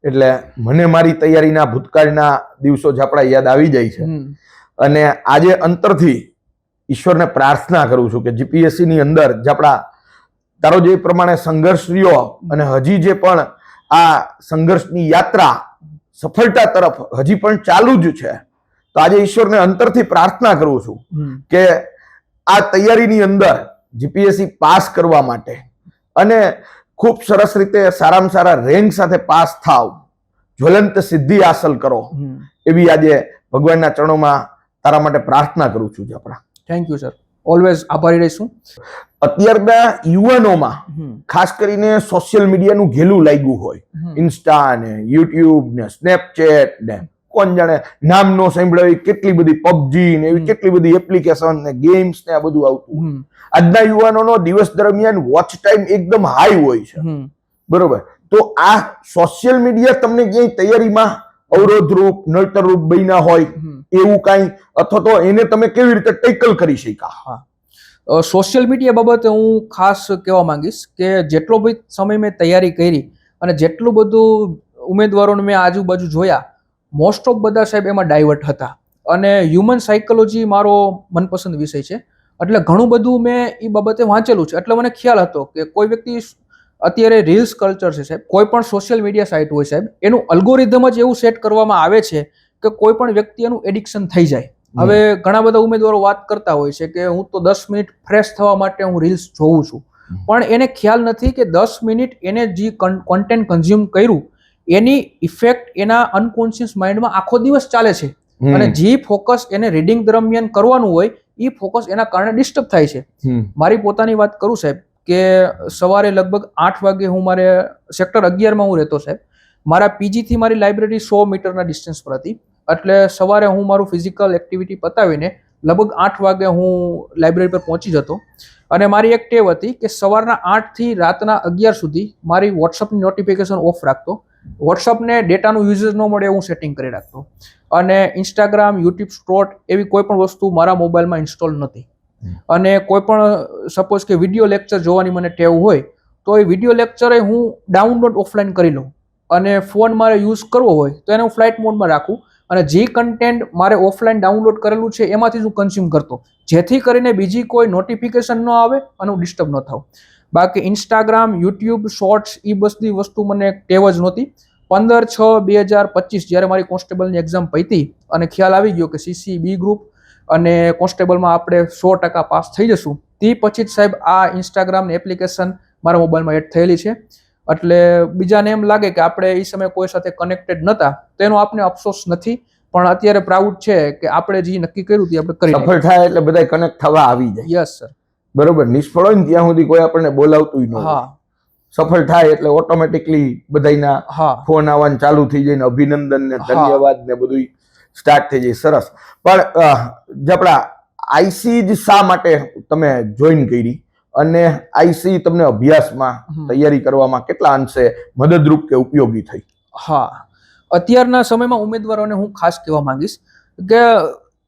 એટલે મને મારી તૈયારીના ભૂતકાળના દિવસો જ આપણા યાદ આવી જાય છે. અને આજે અંતરથી ઈશ્વરને પ્રાર્થના કરું છું કે જીપીએસસી ની અંદર જે આપણા તારો જે પ્રમાણે સંઘર્ષ રહ્યો અને હજી જે પણ આ સંઘર્ષની યાત્રા સફળતા તરફ હજી પણ ચાલુ જ છે, તો આજે ઈશ્વરને અંતરથી પ્રાર્થના કરું છું કે આ તૈયારીની અંદર જીપીએસસી પાસ કરવા માટે અને ખૂબ સરસ રીતે સારામાં સારા રેન્ક સાથે પાસ થાવ, જ્વલંત સિદ્ધિ હાંસલ કરો, એવી આજે ભગવાનના ચરણોમાં તારા માટે પ્રાર્થના કરું છું. આપણા થેન્ક યુ સર, ઓલવેઝ આભારી રહીશું. અત્યારના યુવાનોમાં ખાસ કરીને સોશિયલ મીડિયાનું ઘેલું લાગ્યું હોય, ઇન્સ્ટા ને યુટ્યુબ ને સ્નેપચેટ ને કોણ જાણે નામ નો સાંભળ્યો કેટલી બધી પબજી ને એવી કેટલી બધી એપ્લિકેશન ને ગેમ્સ ને આ બધું આવતું. આજના યુવાનોનો દિવસ દરમિયાન વોચ ટાઈમ એકદમ હાઈ હોય છે, બરોબર? તો આ સોશિયલ મીડિયા તમને ક્યાંય તૈયારીમાં અવરોધરૂપ નડતરરૂપ બન્યા હોય એવું કાંઈ, અથવા તો એને તમે કેવી રીતે ટેકલ કરી શક્યા? સોશિયલ મીડિયા બાબતે હું ખાસ કહેવા માંગીશ કે જેટલો બી સમય મેં તૈયારી કરી અને જેટલું બધું ઉમેદવારોને મેં આજુબાજુ જોયા, મોસ્ટ ઓફ બધા સાહેબ એમાં ડાયવર્ટ હતા. અને હ્યુમન સાયકોલોજી મારો મનપસંદ વિષય છે એટલે ઘણું બધું મેં એ બાબતે વાંચેલું છે. એટલે મને ખ્યાલ હતો કે કોઈ વ્યક્તિ અત્યારે રીલ્સ કલ્ચર છે સાહેબ, કોઈ પણ સોશિયલ મીડિયા સાઇટ હોય સાહેબ, એનું અલ્ગોરિધમ જ એવું સેટ કરવામાં આવે છે કે કોઈ પણ વ્યક્તિ એનું એડિક્શન થઈ જાય. હવે ઘણા બધા ઉમેદવારો વાત કરતા હોય છે કે હું તો 10 મિનિટ ફ્રેશ થવા માટે હું રીલ્સ જોઉં છું, પણ એને ખ્યાલ નથી કે 10 મિનિટ એને જે કોન્ટેન્ટ કન્ઝ્યુમ કર્યું એની ઇફેક્ટ એના અનકોન્શિયસ માઇન્ડમાં આખો દિવસ ચાલે છે અને જે ફોકસ એને રીડિંગ દરમિયાન કરવાનું હોય એ ફોકસ એના કારણે ડિસ્ટર્બ થાય છે. મારી પોતાની વાત કરું સાહેબ કે સવારે લગભગ 8 વાગે હું મારે સેક્ટર 11માં હું રહેતો સાહેબ, મારા પીજી થી મારી લાઇબ્રેરી 100 મીટરના ડિસ્ટન્સ પર હતી. એટલે સવારે હું મારું ફિઝિકલ એક્ટિવિટી પતાવીને લગભગ 8 વાગે હું લાઇબ્રેરી પર પહોંચી જતો અને મારી એક ટેવ હતી કે સવારના 8 થી રાતના 11 સુધી મારી વોટ્સઅપની નોટિફિકેશન ઓફ રાખતો, વોટ્સઅપને ડેટાનું યુઝેજ ન મળે એવું સેટિંગ કરી રાખતો અને ઇન્સ્ટાગ્રામ, યુટ્યુબ સ્ટોર્ટ એવી કોઈ પણ વસ્તુ મારા મોબાઈલમાં ઇન્સ્ટોલ નહોતી. અને કોઈ પણ સપોઝ કે વિડીયો લેક્ચર જોવાની મને ટેવ હોય તો એ વિડીયો લેક્ચરે હું ડાઉનલોડ ઓફલાઈન કરી લઉં અને ફોન મારે યુઝ કરવો હોય તો એને હું ફ્લાઇટ મોડમાં રાખું અને જે કન્ટેન્ટ મારે ઓફલાઈન ડાઉનલોડ કરેલું છે એમાંથી જ હું કન્ઝ્યુમ કરતો, જેથી કરીને બીજી કોઈ નોટિફિકેશન ન આવે અને હું ડિસ્ટર્બ ન થાઉં. બાકી ઇન્સ્ટાગ્રામ, યુટ્યુબ શોર્ટ્સ એ બધી વસ્તુ મને ટેવ જ નહોતી. 15/6/2025 જ્યારે મારી કોન્સ્ટેબલની એક્ઝામ પતી અને ખ્યાલ આવી ગયો કે CC B ગ્રુપ અને કોન્સ્ટેબલમાં આપણે 100% પાસ થઈ જશું, તે પછી જ સાહેબ આ ઇન્સ્ટાગ્રામની એપ્લિકેશન મારા મોબાઈલમાં એડ થયેલી છે. એટલે બીજાને એમ લાગે કે આપણે એ સમયે કોઈ સાથે કનેક્ટેડ નહોતા, તેનો આપણે અફસોસ નથી, પણ અત્યારે પ્રાઉડ છે કે આપણે જે નક્કી કર્યું તે આપણે કરી સફળ થાય એટલે બધા કનેક્ટ થવા આવી જાય. યસ સર, બરોબર. નિષ્ફળ હોય ને ત્યાં સુધી કોઈ આપણને બોલાવતું ન હોય. સફળ થાય એટલે ઓટોમેટિકલી બધાના ફોન આવવાનું ચાલુ થઈ જાય ને અભિનંદન ને ધન્યવાદ ને બધું સ્ટાર્ટ થઈ જાય. સરસ. પણ જપડા આઈસી જ શા માટે તમે જોઈન કરી અને આઈસી તમને અભ્યાસમાં તૈયારી કરવામાં કેટલા અંશે મદદરૂપ કે ઉપયોગી થઈ? અત્યારના સમયમાં ઉમેદવારોને હું ખાસ કહેવા માંગીશ કે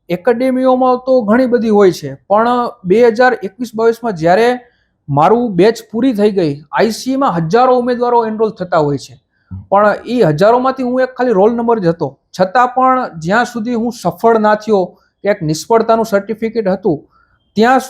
એકેડેમીઓમાં તો ઘણી બધી હોય છે, પણ 2021-22માં જ્યારે મારું બેચ પૂરી થઈ ગઈ, આઈસીમાં હજારો ઉમેદવારો એનરોલ થતા હોય છે, પણ એ હજારોમાંથી હું એક ખાલી રોલ નંબર જ હતો. છતાં પણ જ્યાં સુધી હું સફળ ના થયો કે એક નિષ્ફળતાનું સર્ટિફિકેટ હતું, ત્યાં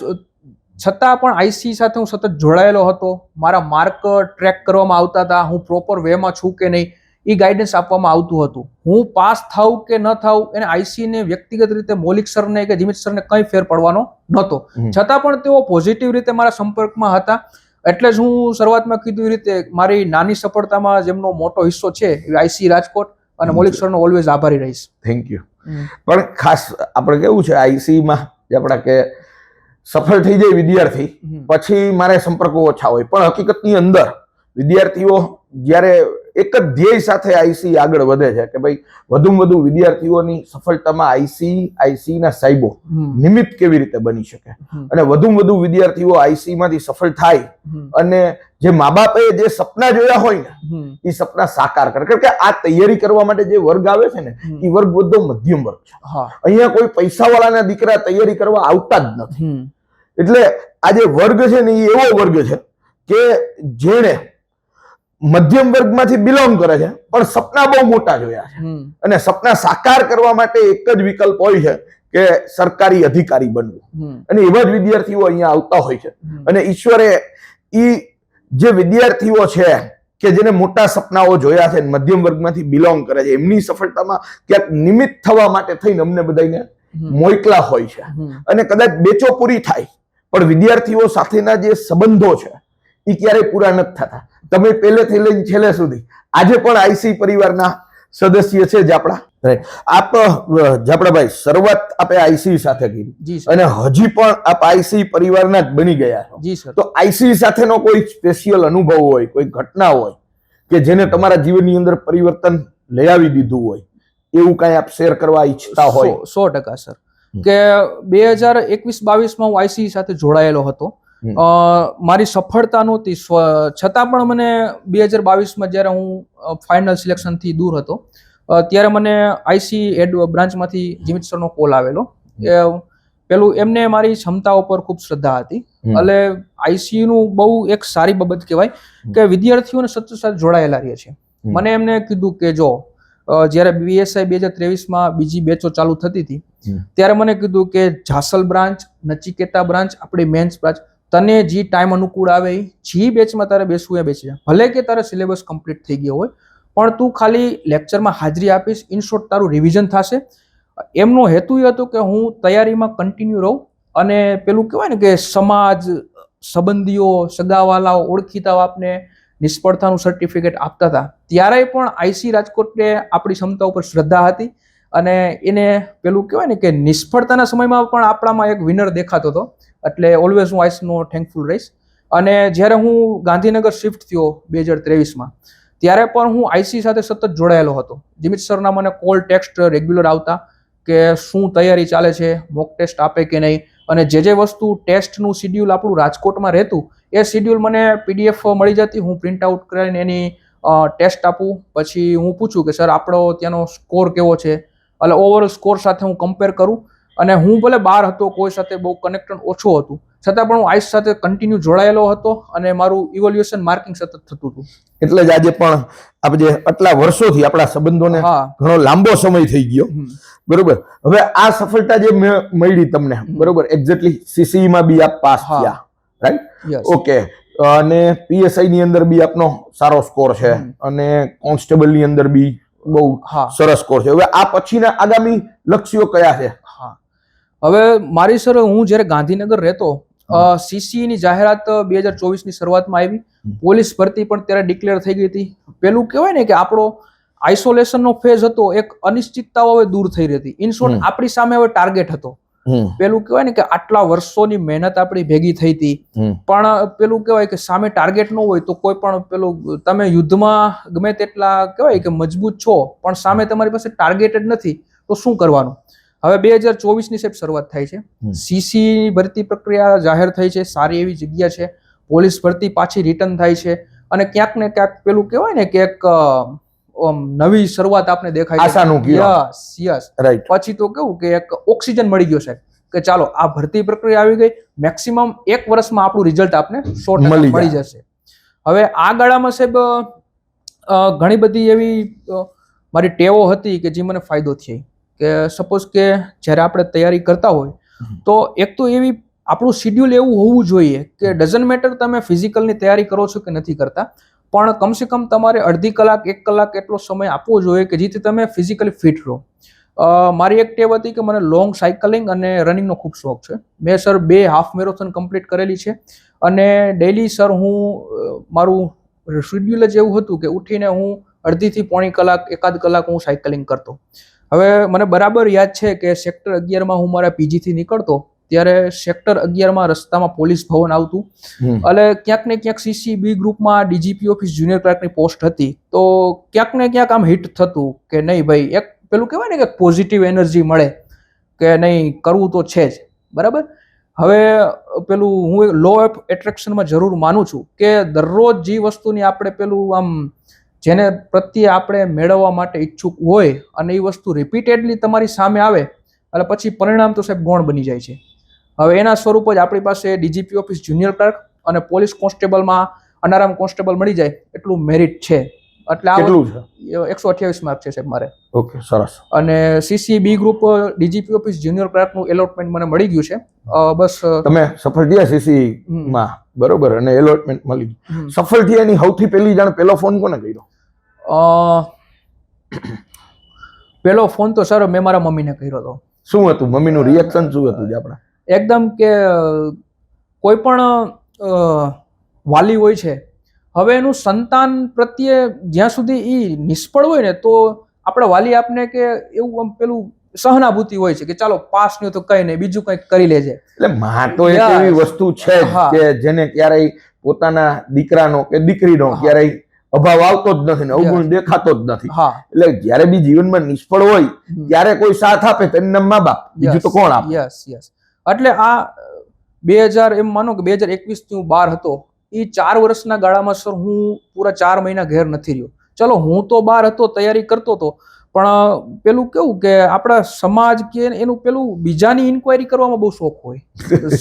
છતાં પણ આઈસી સાથે હું સતત જોડાયેલો હતો. મારા માર્ક ટ્રેક કરવામાં આવતા હતા, હું પ્રોપર વેમાં છું કે નહીં એ ગાઈડન્સ આપવામાં આવતું હતું. હું પાસ થાઉં કે ન થાઉં એને આઈસીને વ્યક્તિગત રીતે મૌલિક સરને કે જીમિત સરને કંઈ ફેર પડવાનો નહોતો, છતાં પણ તેઓ પોઝિટિવ રીતે મારા સંપર્કમાં હતા. એટલે જ હું શરૂઆતમાં કીધું એ રીતે મારી નાની સફળતામાં જેમનો મોટો હિસ્સો છે એ આઈસી રાજકોટ અને મૌલિક સરનો ઓલવેઝ આભારી રહીશ. Thank you. પણ ખાસ આપણે કેવું છે આઈસીમાં આપણા કે સફળ થઈ જાય વિદ્યાર્થી પછી મારે સંપર્કો ઓછા હોય, પણ હકીકતની અંદર વિદ્યાર્થીઓ જ્યારે એક જ ધ્યેય સાથે આઈસી આગળ વધે છે કે ભાઈ વધુમાં વધુ વિદ્યાર્થીઓની સફળતામાં આઈસી ના સાહેબો નિમિત્ત કેવી રીતે બની શકે અને વધુમાં વધુ વિદ્યાર્થીઓ આઈસી માંથી સફળ થાય અને જે મા બાપે જે સપના જોયા હોય ને એ સપના સાકાર કરે. કારણ કે આ તૈયારી કરવા માટે જે વર્ગ આવે છે ને એ વર્ગ બધો મધ્યમ વર્ગ છે. અહીંયા કોઈ પૈસાવાળાના દીકરા તૈયારી કરવા આવતા જ નથી. એટલે આ જે વર્ગ છે ને એ એવો વર્ગ છે કે જેણે મધ્યમ વર્ગમાંથી બિલોંગ કરે છે પણ સપના બહુ મોટા જોયા છે અને સપના સાકાર કરવા માટે એક જ વિકલ્પ હોય છે કે સરકારી અધિકારી બનવું, અને એવા જ વિદ્યાર્થીઓ અહીંયા આવતા હોય છે. અને ઈશ્વરે ઈ જે વિદ્યાર્થીઓ છે કે જેને મોટા સપનાઓ જોયા છે, મધ્યમ વર્ગમાંથી બિલોંગ કરે છે, એમની સફળતામાં ક્યાંક નિમિત્ત થવા માટે થઈને અમને બધાને મોકલા હોય છે. અને કદાચ બેચો પૂરી થાય પણ વિદ્યાર્થીઓ સાથેના જે સંબંધો છે એ ક્યારેય પૂરા નથી થતા. તમે પહેલેથી લઈને છેલ્લે સુધી આજે પણ આઈસી પરિવારના સદસ્ય છે જાપડા. આપ જાપડાભાઈ શરૂઆત આપે આઈસી સાથે કરી અને હજી પણ આપ આઈસી પરિવારના જ બની ગયા છો. જી સર. તો આઈસી સાથેનો કોઈ સ્પેશિયલ અનુભવ હોય, કોઈ ઘટના હોય કે જેને તમારા જીવનની અંદર પરિવર્તન લઈ આવી દીધું હોય, એવું કઈ આપ શેર કરવા ઈચ્છતા હોય? 100% સર. કે 2021-22 માં હું આઈસી સાથે જોડાયેલો હતો. મારી સફળતા નહોતી છતાં પણ મને 2022 જ્યારે હું ફાઇનલ સિલેક્શન થી દૂર હતો ત્યારે મને આઈસી હેડ બ્રાન્ચમાંથી જીમિત સરનો કોલ આવેલો. પેલું એમને મારી ક્ષમતાઓ પર ખૂબ શ્રદ્ધા હતી. એટલે આઈસી નું બહુ એક સારી બાબત કહેવાય કે વિદ્યાર્થીઓને સતત સાથે જોડાયેલા રહે છે. મને એમને કીધું કે જો જ્યારે બીએસઆઈ 2023 બીજી બેચો ચાલુ થતી હતી ત્યારે મને કીધું કે જાસલ બ્રાન્ચ, નચિકેતા બ્રાન્ચ, આપણી મેન્સ બ્રાન્ચ, તને જે ટાઈમ અનુકૂળ આવે જે બેચમાં તારે બેસવું એ બેસી જા. ભલે કે તારે સિલેબસ કમ્પ્લીટ થઈ ગયો હોય પણ તું ખાલી લેક્ચરમાં હાજરી આપીશ, ઇન શોર્ટ તારું રિવિઝન થશે. એમનો હેતુ એ હતો કે હું તૈયારીમાં કન્ટિન્યુ રહું અને પેલું કહેવાય ને કે સમાજ, સંબંધીઓ, સગાવાલાઓ, ઓળખીતાઓ આપને નિષ્ફળતાનું સર્ટિફિકેટ આપતા હતા. ત્યારે પણ આઈસી રાજકોટને આપણી ક્ષમતા ઉપર શ્રદ્ધા હતી અને એને પેલું કહેવાય ને કે નિષ્ફળતાના સમયમાં પણ આપણામાં એક વિનર દેખાતો હતો. એટલે ઓલવેઝ હું આઈસીનો થેન્કફુલ રહીશ. અને જ્યારે હું ગાંધીનગર શિફ્ટ થયો 2023 ત્યારે પણ હું આઈસી સાથે સતત જોડાયેલો હતો. જીમિત સરના મને કોલ, ટેક્સ્ટ રેગ્યુલર આવતા કે શું તૈયારી ચાલે છે, મોક ટેસ્ટ આપે કે નહીં, અને જે વસ્તુ ટેસ્ટનું શિડ્યુલ આપણું રાજકોટમાં રહેતું એ શિડ્યુલ મને પીડીએફ મળી જતી. હું પ્રિન્ટ આઉટ કરીને એની ટેસ્ટ આપું, પછી હું પૂછું કે સર આપણો ત્યાંનો સ્કોર કેવો છે, એટલે ઓવરઓલ સ્કોર સાથે હું કમ્પેર કરું. અને હું ભલે બહાર હતો, કોઈ સાથે બહુ કનેક્શન ઓછું હતું, છતાં પણ હું આઈસ સાથે કન્ટિન્યુ જોડાયેલો હતો અને મારું ઇવોલ્યુશન માર્કિંગ સતત થતું હતું. એટલે જ આજે પણ આપણે આટલા વર્ષોથી આપણા સંબંધોને ઘણો લાંબો સમય થઈ ગયો, બરોબર. હવે આ સફળતા જે મળી તમને, બરોબર, એક્ઝેક્ટલી સીસી માં બી આપ પાસ થયા, રાઈટ? ઓકે. અને પીએસઆઈ ની અંદર બી આપનો સારો સ્કોર છે અને કોન્સ્ટેબલ ની અંદર બી બહુ સરસ સ્કોર છે. હવે આ પછીના આગામી લક્ષ્યો કયા છે? હવે મારી સર, હું જ્યારે ગાંધીનગર રહેતો, સીસી ની જાહેરાત 2024 ની શરૂઆતમાં આવી. પોલીસ ભરતી પણ ત્યારે ડિક્લેર થઈ ગઈ હતી. પેલું કહેવાય ને કે આપણો આઇસોલેશન નો ફેઝ હતો, એક અનિશ્ચિતતાઓ હવે દૂર થઈ રહી હતી. ઇન શોર્ટ આપણી સામે હવે ટાર્ગેટ હતો. પેલું કહેવાય ને કે આટલા વર્ષોની મહેનત આપણી ભેગી થઈ હતી, પણ પેલું કહેવાય કે સામે ટાર્ગેટ ન હોય તો કોઈ પણ પેલું તમે યુદ્ધમાં ગમે તેટલા કહેવાય કે મજબૂત છો પણ સામે તમારી પાસે ટાર્ગેટ જ નથી તો શું કરવાનું? હવે 2024 ની સાહેબ શરૂઆત થાય છે. સીસી ભરતી પ્રક્રિયા જાહેર થઈ છે, સારી એવી જગ્યા છે. પોલીસ ભરતી પાછી રિટર્ન થાય છે અને ક્યાંક ને ક્યાંક પેલું કહેવાય ને કે એક નવી શરૂઆત આપણે દેખાય છે. Yes, right. પછી તો કેવું કે એક ઓક્સિજન મળી ગયો સાહેબ કે ચાલો આ ભરતી પ્રક્રિયા આવી ગઈ, મેક્સિમમ 1 વર્ષમાં આપણું રિઝલ્ટ આપને 100% મળી જશે. હવે આ ગાળામાં સાહેબ ઘણી બધી એવી મારી ટેવો હતી કે જે મને ફાયદો થઈ. કે સપોઝ કે જ્યારે આપણે તૈયારી કરતા હોય તો એક તો એવી આપણું શિડ્યુલ એવું હોવું જોઈએ કે ડઝન્ટ મેટર તમે ફિઝિકલની તૈયારી કરો છો કે નથી કરતા, પણ કમસે કમ તમારે અડધી કલાક 1 કલાક એટલો સમય આપવો જોઈએ કે જેથી તમે ફિઝિકલી ફિટ રહો. મારી એક ટેવ હતી કે મને લોંગ સાયકલિંગ અને રનિંગનો ખૂબ શોખ છે. મેં સર 2 હાફ મેરેથોન કમ્પ્લીટ કરેલી છે અને ડેઈલી સર હું મારું શિડ્યુલ જ એવું હતું કે ઉઠીને હું અડધીથી પોણી કલાક, 1/2 કલાક હું સાયકલિંગ કરતો. હવે મને બરાબર યાદ છે કે સેક્ટર 11 હું મારા પીજીથી નીકળતો ત્યારે સેક્ટર 11માં રસ્તામાં પોલીસ ભવન આવતું, એટલે ક્યાંક ને ક્યાંક CCB ગ્રુપમાં DGP ઓફિસ જુનિયર ક્લાર્કની પોસ્ટ હતી, તો ક્યાંક ને ક્યાંક આમ હિટ થતું કે નહીં ભાઈ, એક પેલું કહેવાય ને કે પોઝિટિવ એનર્જી મળે કે નહીં કરવું તો છે જ, બરાબર. હવે પેલું હું લો ઓફ એટ્રેક્શનમાં જરૂર માનું છું કે દરરોજ જે વસ્તુની આપણે પેલું આમ જેને પ્રત્યે આપણે મેળવવા માટે ઈચ્છુક હોય અને એ વસ્તુ રિપીટેડલી તમારી સામે આવે એટલે પછી પરિણામ તો સાહેબ ગૌણ બની જાય છે. હવે એના સ્વરૂપ જ આપણી પાસે DGP ઓફિસ જુનિયર ક્લાર્ક અને પોલીસ કોન્સ્ટેબલમાં અનારામ કોન્સ્ટેબલ મળી જાય એટલું મેરિટ છે. એટલે કેટલું છે? 128 માર્ક છે સાહેબ મારે. ઓકે, સરસ. અને CCB group DGP office junior ક્લાર્કનું એલોટમેન્ટ મને મળી ગયું છે. બસ તમે સફળ થયા CC માં, બરોબર, અને એલોટમેન્ટ મળી ગયું. સફળ થયા એની સૌથી પહેલી જાણ પહેલો ફોન કોને કર્યો? પેલો ફોન તો સર મેં મારા મમ્મીને કર્યો હતો. શું હતું મમ્મીનું રિએક્શન, શું હતું? આપણે એકદમ કે કોઈ પણ વાલી હોય છે, હવે એનું સંતાન પ્રત્યે જ્યાં સુધી એ નિષ્ફળ હોય ને તો આપણા વાલી આપને કે એવું આમ પેલું સહાનુભૂતિ હોય છે કે ચાલો પાસ નહીં તો કઈ નહીં, બીજું કંઈક કરી લેજે. એટલે માં તો એક એવી વસ્તુ છે કે જેને ક્યારેય પોતાના દીકરાનો કે દીકરીનો ક્યારેય અભાવ આવતો જ નથી ને અવગુણ દેખાતો જ નથી. એટલે જ્યારે બી જીવનમાં નિષ્ફળ હોય ત્યારે કોઈ સાથ આપે તેના મા બાપ, બીજું તો કોણ આપે? યસ. એટલે આ 2000 એમ માનો કે 2021 થી હું બહાર હતો, એ 4 વર્ષના ગાળામાં સર હું પૂરા 4 મહિના ઘેર નથી રહ્યો. ચલો હું તો બહાર હતો, તૈયારી કરતો હતો, પણ પેલું કેવું કે આપણા સમાજ કે એનું પેલું બીજાની ઇન્ક્વાયરી કરવામાં બહુ શોખ હોય,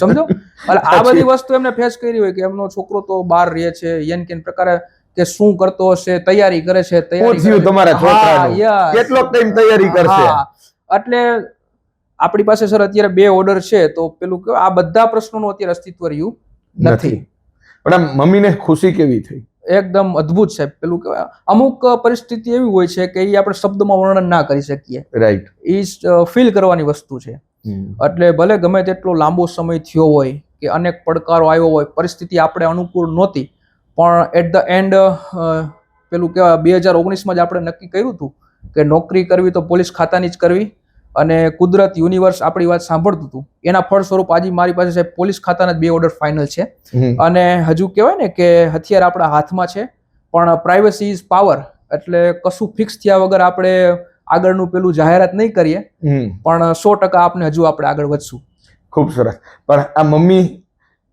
સમજો. એટલે આ બધી વસ્તુ એમને ફેસ કરી હોય કે એમનો છોકરો તો બહાર રહે છે, યન કેન પ્રકારે કે શું કરતો હશે, તૈયારી કરે છે, કેટલો ટાઈમ તૈયારી કરશે. એટલે આપણી પાસે સર અત્યારે 2 ઓર્ડર છે, તો પેલું કે આ બધા પ્રશ્નોનું અત્યારે અસ્તિત્વ રહ્યું નથી. પણ આમ મમ્મીને ખુશી કેવી થઈ? એકદમ અદ્ભુત સાહેબ. પેલું કે અમુક પરિસ્થિતિ એવી હોય છે કે એ આપણે શબ્દમાં વર્ણન ના કરી શકીએ, રાઈટ, એ ફીલ કરવાની વસ્તુ છે. એટલે ભલે ગમે તેટલો લાંબો સમય થયો હોય કે અનેક પડકારો આવ્યો હોય, પરિસ્થિતિ આપણે અનુકૂળ નહોતી, પણ એટ ધ એન્ડ પેલું કેવા 2019માં જ આપણે નક્કી કર્યું હતું કે નોકરી કરવી તો પોલીસ ખાતાની જ કરવી, અને કુદરત યુનિવર્સ આપણી વાત સાંભળતું હતું. એના ફળ સ્વરૂપ આજે મારી પાસે સાહેબ પોલીસ ખાતાના 2 ઓર્ડર ફાઇનલ છે. અને હજુ કહેવાય ને કે હથિયાર આપણા હાથમાં છે, પણ પ્રાઇવસી ઇઝ પાવર. એટલે કશું ફિક્સ થયા વગર આપણે આગળનું પેલું જાહેરાત નહીં કરીએ, પણ 100% આપણે હજુ આપણે આગળ વધશું. ખૂબ સરસ. પણ આ મમ્મી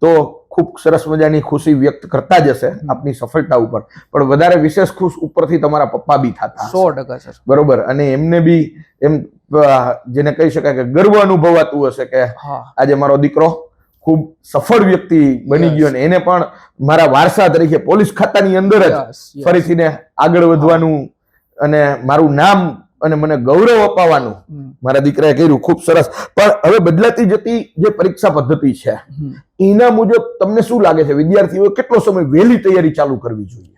તો ખૂબ સરસ મજાની ખુશી વ્યક્ત કરતા જ હશે આપની સફળતા ઉપર, પણ વધારે વિશેષ ખુશ ઉપરથી તમારા પપ્પા બી થતા 100% સર, બરોબર. અને એમને બી એમ જેને કહી શકાય કે ગર્વ અનુભવાતું હશે કે આજે મારો દીકરો ખૂબ સફળ વ્યક્તિ બની ગયો ને એને પણ મારા વારસા તરીકે પોલીસ ખાતાની અંદર જ ફરીથી ને આગળ વધવાનું અને મારું નામ અને મને ગૌરવ અપાવવાનું મારા દીકરાએ કર્યું. ખૂબ સરસ. પણ હવે બદલાતી જતી જે પરીક્ષા પદ્ધતિ છે એના મુજબ તમને શું લાગે છે વિદ્યાર્થીઓ કેટલો સમય વહેલી તૈયારી ચાલુ કરવી જોઈએ?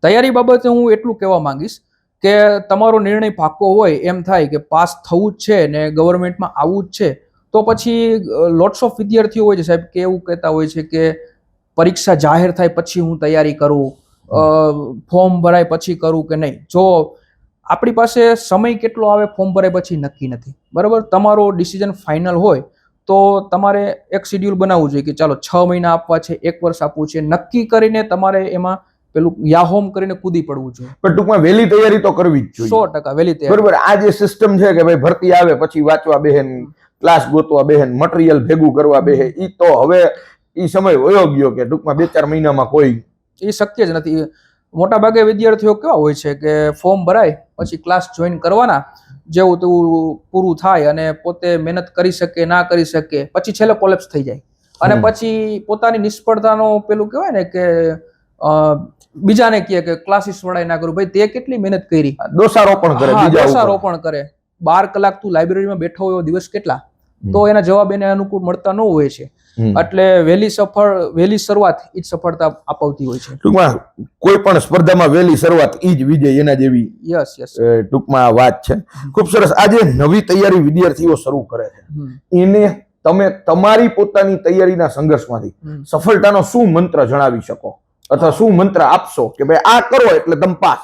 તૈયારી બાબતે હું એટલું કહેવા માંગીશ કે તમારો નિર્ણય પાકો હોય એમ થાય કે પાસ થવું જ છે ને ગવર્મેન્ટમાં આવવું જ છે, તો પછી લોટ્સ ઓફ વિદ્યાર્થીઓ હોય છે સાહેબ કે એવું કહેતા હોય છે કે પરીક્ષા જાહેર થાય પછી હું તૈયારી કરું, ફોર્મ ભરાય પછી કરું કે નહીં. જો આપણી પાસે સમય કેટલો આવે ફોર્મ ભરાય પછી નક્કી નથી, બરાબર. તમારો ડિસિઝન ફાઇનલ હોય તો તમારે એક શેડ્યુલ બનાવવું જોઈએ કે ચાલો 6 મહિના આપવા છે, 1 વર્ષ આપવું છે, નક્કી કરીને તમારે એમાં પેલું યાહોમ કરીને કૂદી પડવું જોઈએ. પણ ટૂંકમાં વહેલી તૈયારી તો કરવી જ જોઈએ. 100% વહેલી તૈયારી. બરોબર. આ જે સિસ્ટમ છે કે ભાઈ ભરતી આવે પછી વાંચવા બેહે, ક્લાસ ગોતવા બેહે, મટીરિયલ ભેગું કરવા બેહે, ઈ તો હવે ઈ સમય વયો ગયો કે ટૂંકમાં 2-4 મહિનામાં કોઈ એ શક્ય જ નથી. મોટા ભાગે વિદ્યાર્થીઓ કેવા હોય છે કે ફોર્મ ભરાય પછી ક્લાસ જોઈન કરવાના, જેવું તેવું પૂરું થાય અને પોતે મહેનત કરી શકે ના કરી શકે, પછી છેલ્લે કોલેપ્સ થઈ જાય અને પછી પોતાની નિષ્ફળતાનો પેલું કહેવાય ને કે બીજાને કહે કે ક્લાસીસ વડાય ના કરું, ભાઈ તે કેટલી મહેનત કરી, દોષારોપણ કરે, દોષારોપણ કરે. 12 કલાક તું લાઇબ્રેરીમાં બેઠો હોય દિવસ કેટલા, તો એના જવાબ એને અનુકૂળ મળતા ન હોય છે. એટલે વહેલી શરૂઆત ઈ જ સફળતા અપાવતી હોય છે. ટૂંકમાં કોઈ પણ સ્પર્ધામાં વહેલી શરૂઆત ઈ જ વિજય, એના જેવી યસ ટૂંકમાં વાત છે. ખૂબ સરસ. આજે નવી તૈયારી વિદ્યાર્થીઓ શરૂ કરે છે એને તમે તમારી પોતાની તૈયારીના સંઘર્ષમાંથી સફળતાનો શું મંત્ર જણાવી શકો અથવા શું મંત્ર આપશો કે ભાઈ આ કરો એટલે તમે પાસ?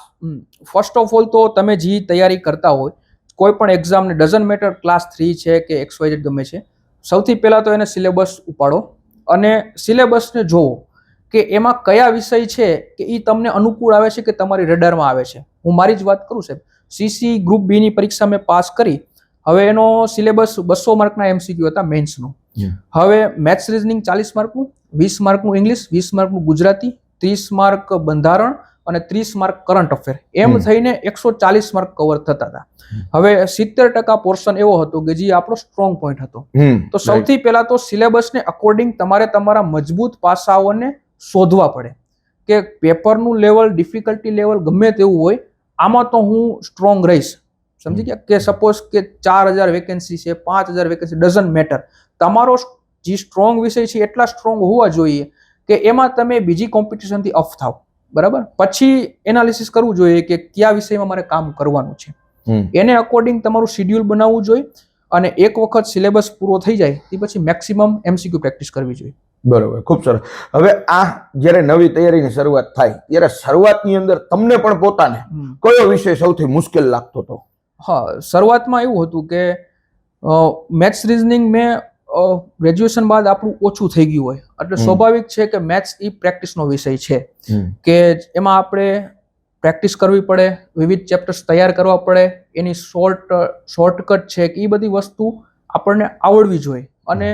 ફર્સ્ટ ઓફ ઓલ તો તમે જે તૈયારી કરતા હોય કોઈ પણ એક્ઝામને, ડઝન્ટ મેટર ક્લાસ 3 છે કે XYZ ગમે છે, સૌથી પહેલાં તો એને સિલેબસ ઉપાડો અને સિલેબસને જોવો કે એમાં કયા વિષય છે કે એ તમને અનુકૂળ આવે છે કે તમારી રડારમાં આવે છે. હું મારી જ વાત કરું સાહેબ, સીસી ગ્રુપ બી ની પરીક્ષા મેં પાસ કરી. હવે એનો સિલેબસ 200 માર્કના એમસીક્યુ હતા મેન્સનો. હવે મેથ્સ રીઝનિંગ 40 માર્કનું, 20 માર્કનું ઇંગ્લિશ, 20 માર્કનું ગુજરાતી, 30 માર્ક બંધારણ અને 30 માર્ક કરંટ અફેર, એમ થઈને 140 માર્ક કવર થતા હતા. હવે 70% પોર્શન એવો હતો કે જે આપણો સ્ટ્રોંગ પોઈન્ટ હતો. તો સૌથી પહેલા તો સિલેબસને અકોર્ડિંગ તમારે તમારા મજબૂત પાસાઓને શોધવા પડે કે પેપરનું લેવલ, ડિફિકલ્ટી લેવલ ગમે તેવું હોય, આમાં તો હું સ્ટ્રોંગ રહીશ. સમજી ગયા? કે સપોઝ કે 4000 વેકેન્સી છે, 5000 વેકેન્સી, ડઝન્ટ મેટર. તમારો જે સ્ટ્રોંગ વિષય છે એટલા સ્ટ્રોંગ હોવા જોઈએ કે એમાં તમે બીજી કોમ્પિટિશનથી અફ થાવ. બરાબર? પછી એનાલિસિસ કરવું જોઈએ કે કયા વિષયમાં મારે કામ કરવાનું છે. એને અકોર્ડિંગ તમારું શિડ્યુલ બનાવવું જોઈએ અને એક વખત સિલેબસ પૂરો થઈ જાય તે પછી મેક્સિમમ એમસીક્યુ પ્રેક્ટિસ કરવી જોઈએ. બરોબર, ખૂબ સરસ. હવે આ જ્યારે નવી તૈયારીની શરૂઆત થાય ત્યારે શરૂઆતની અંદર તમને પણ પોતાને કયો વિષય સૌથી મુશ્કેલ લાગતો હતો? હા, શરૂઆતમાં એવું હતું કે મેથ્સ રીઝનિંગ મેં ગ્રેજ્યુએશન બાદ આપણું ઓછું થઈ ગયું હોય એટલે સ્વાભાવિક છે કે મેથ્સ એ પ્રેક્ટિસનો વિષય છે કે એમાં આપણે પ્રેક્ટિસ કરવી પડે, વિવિધ ચેપ્ટર્સ તૈયાર કરવા પડે, એની શોર્ટકટ છે કે એ બધી વસ્તુ આપણને આવડવી જોઈએ. અને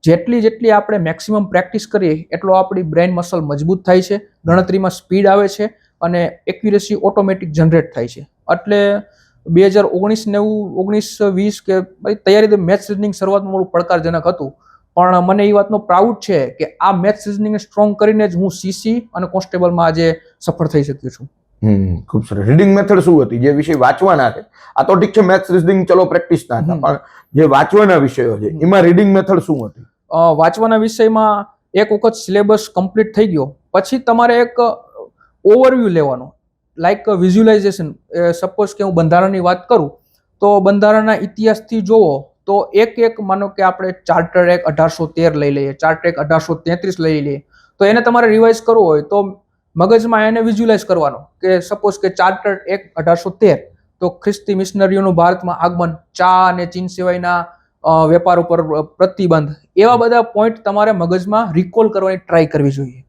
જેટલી આપણે મેક્સિમમ પ્રેક્ટિસ કરીએ એટલો આપણી બ્રેઇન મસલ મજબૂત થાય છે, ગણતરીમાં સ્પીડ આવે છે અને એક્યુરેસી ઓટોમેટિક જનરેટ થાય છે. એટલે 2019, 19, 20 કે તૈયારી મેથ્સ રીઝનિંગ શરૂઆતમાં મારું પડકારજનક હતું, પણ મને એ વાતનો પ્રાઉડ છે કે આ મેથ્સ રીઝનિંગને સ્ટ્રોંગ કરીને જ હું સીસી અને કોન્સ્ટેબલમાં આજે સફળ થઈ શક્યો છું. ખૂબ સરસ. રીડિંગ મેથડ શું હતી? જે વિષય વાંચવાના છે, આ તો ઠીક છે મેથ્સ રીઝનિંગ ચલો પ્રેક્ટિસ ના હતા, પણ જે વાંચવાના વિષયો છે એમાં રીડિંગ મેથડ શું હતી? વાંચવાના વિષયમાં એક વખત સિલેબસ કમ્પ્લીટ થઈ ગયો પછી તમારે એક ઓવરવ્યૂ લેવાનો, લાઈક વિઝ્યુલાઇઝેશન. સપોઝ કે હું બંધારણની વાત કરું તો બંધારણના ઇતિહાસથી જોવો તો એક માનો કે આપણે ચાર્ટર એક્ટ 1813 લઈ લઈએ, ચાર્ટર એક્ટ 1833 લઈ લઈએ, તો એને તમારે રિવાઇઝ કરવો હોય તો મગજમાં એને વિઝ્યુલાઇઝ કરવાનો કે સપોઝ કે ચાર્ટર એક્ટ 1813 તો ખ્રિસ્તી મિશનરીઓનું ભારતમાં આગમન, ચા અને ચીન સિવાયના વેપાર ઉપર પ્રતિબંધ, એવા બધા પોઈન્ટ તમારે મગજમાં રિકોલ કરવાની ટ્રાય કરવી જોઈએ.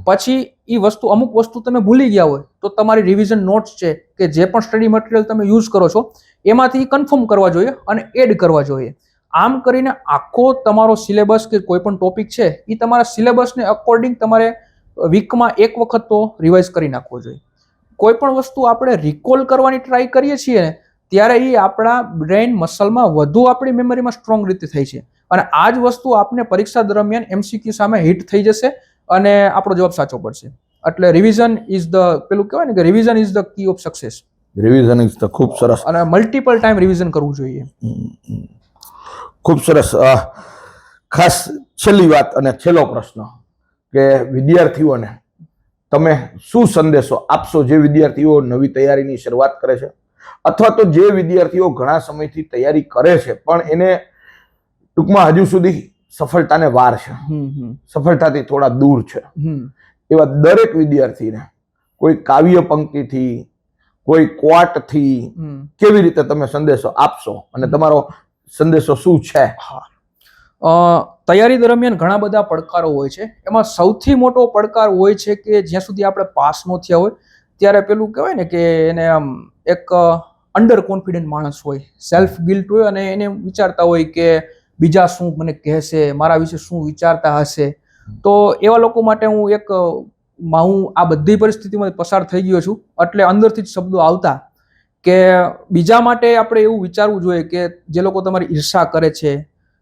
પછી એ વસ્તુ, અમુક વસ્તુ તમે ભૂલી ગયા હોય તો તમારી રિવિઝન નોટ્સ છે કે જે પણ સ્ટડી મટીરિયલ તમે યુઝ કરો છો એમાંથી કન્ફર્મ કરવા જોઈએ અને એડ કરવા જોઈએ. આમ કરીને આખો તમારો સિલેબસ કે કોઈ પણ ટોપિક છે એ તમારા સિલેબસને અકોર્ડિંગ તમારે વીકમાં એક વખત તો રિવાઇઝ કરી નાખવો જોઈએ. કોઈ પણ વસ્તુ આપણે રિકોલ કરવાની ટ્રાય કરીએ છીએ ને ત્યારે એ આપણા બ્રેઇન મસલમાં વધુ આપણી મેમરીમાં સ્ટ્રોંગ રીતે થઈ છે અને આ જ વસ્તુ આપને પરીક્ષા દરમિયાન એમસીક્યુ સામે હિટ થઈ જશે અને આપણો જવાબ સાચો પડશે. એટલે રિવિઝન ઇઝ ધ, પેલું કહેવાય ને કે revision is the key of success. Revision is the, ખૂબ સરસ. અને મલ્ટિપલ ટાઈમ રિવિઝન કરવું જોઈએ. ખૂબ સરસ. ખાસ છેલ્લી વાત અને છેલ્લો પ્રશ્ન કે વિદ્યાર્થીઓને તમે શું સંદેશો આપશો જે વિદ્યાર્થીઓ નવી તૈયારીની શરૂઆત કરે છે અથવા તો જે વિદ્યાર્થીઓ ઘણા સમયથી તૈયારી કરે છે પણ એને ટૂંકમાં હજુ સુધી સફળતાને વાર છે, સફળતાથી થોડા દૂર છે, એવા દરેક વિદ્યાર્થીને કોઈ કાવ્ય પંક્તિથી, કોઈ ક્વોટથી કેવી રીતે તમે સંદેશો આપશો અને તમારો સંદેશો શું છે? તૈયારી દરમિયાન ઘણા બધા પડકારો હોય છે. એમાં સૌથી મોટો પડકાર હોય છે કે જ્યાં સુધી આપણે પાસ ન થયા હોય ત્યારે પેલું કહેવાય ને કે એને આમ એક અંડર કોન્ફિડન્ટ માણસ હોય, સેલ્ફ ગિલ્ટ હોય અને એને વિચારતા હોય કે બીજા શું મને કહેશે, મારા વિશે શું વિચારતા હશે. તો એવા લોકો માટે હું આ બધી પરિસ્થિતિમાં પસાર થઈ ગયો છું એટલે અંદરથી જ શબ્દો આવતા કે બીજા માટે આપણે એવું વિચારવું જોઈએ કે જે લોકો તમારી ઈર્ષા કરે છે,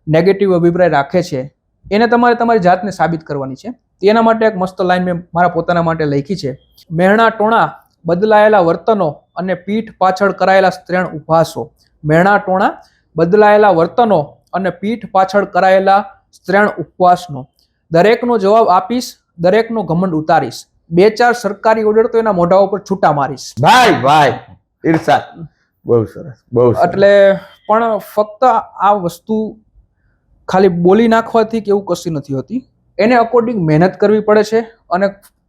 નેગેટિવ અભિપ્રાય રાખે છે, એને તમારે તમારી જાતને સાબિત કરવાની છે. તેના માટે એક મસ્ત લાઈન મેં મારા પોતાના માટે લખી છે. મેણા ટોણા બદલાયેલા વર્તનો અને પીઠ પાછળ કરાયેલા સ્ત્રેણ ઉપહાસો. મેણા ટોણા બદલાયેલા વર્તનો અને પીઠ પાછળ કરાયેલા સ્ત્રેણ ઉપવાસનો. દરેકનો જવાબ આપીશ, દરેકનો ઘમંડ ઉતારીશ, 2-4 સરકારી ઓર્ડર તો એના મોઢા ઉપર છૂટા મારીશ. ભાઈ ઈર્ષા, બહુ સરસ, બહુ સરસ. એટલે પણ ફક્ત આ વસ્તુ ખાલી બોલી નાખવાથી કે એવું કશું નથી હોતી, એને અકોર્ડિંગ મહેનત કરવી પડે છે અને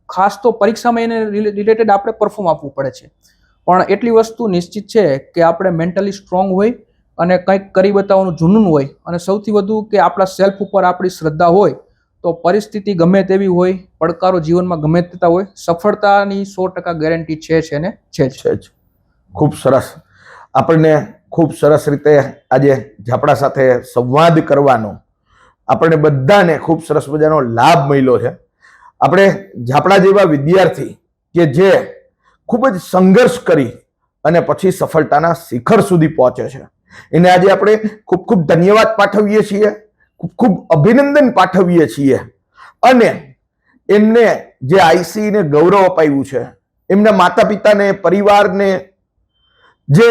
ખાસ તો પરીક્ષામાં એને રિલેટેડ આપણે પરફોર્મ આપવું પડે છે. પણ એટલી વસ્તુ નિશ્ચિત છે કે આપણે મેન્ટલી સ્ટ્રોંગ હોય અને કંઈક કરી બતાવવાનું જુનૂન હોય અને સૌથી વધુ કે આપણા સેલ્ફ ઉપર આપણી શ્રદ્ધા હોય તો પરિસ્થિતિ ગમે તેવી હોય, પડકારો જીવનમાં ગમે તેતા હોય, સફળતાની 100% ગેરંટી છે ને છે જ. છે જ. ખૂબ સરસ. આપણને ખૂબ સરસ રીતે આજે ઝાપડા સાથે સંવાદ કરવાનો આપણને બધાને ખૂબ સરસ મજાનો લાભ મળ્યો છે. આપણે ઝાપડા જેવા વિદ્યાર્થી કે જે ખૂબ જ સંઘર્ષ કરી અને પછી સફળતાના શિખર સુધી પહોંચે છે, એને આજે આપણે ખૂબ ખૂબ ધન્યવાદ પાઠવીએ છીએ, ખૂબ ખૂબ અભિનંદન પાઠવીએ છીએ. અને એમને જે આઈસી ને ગૌરવ અપાયું છે, એમના માતા પિતાને, પરિવારને, જે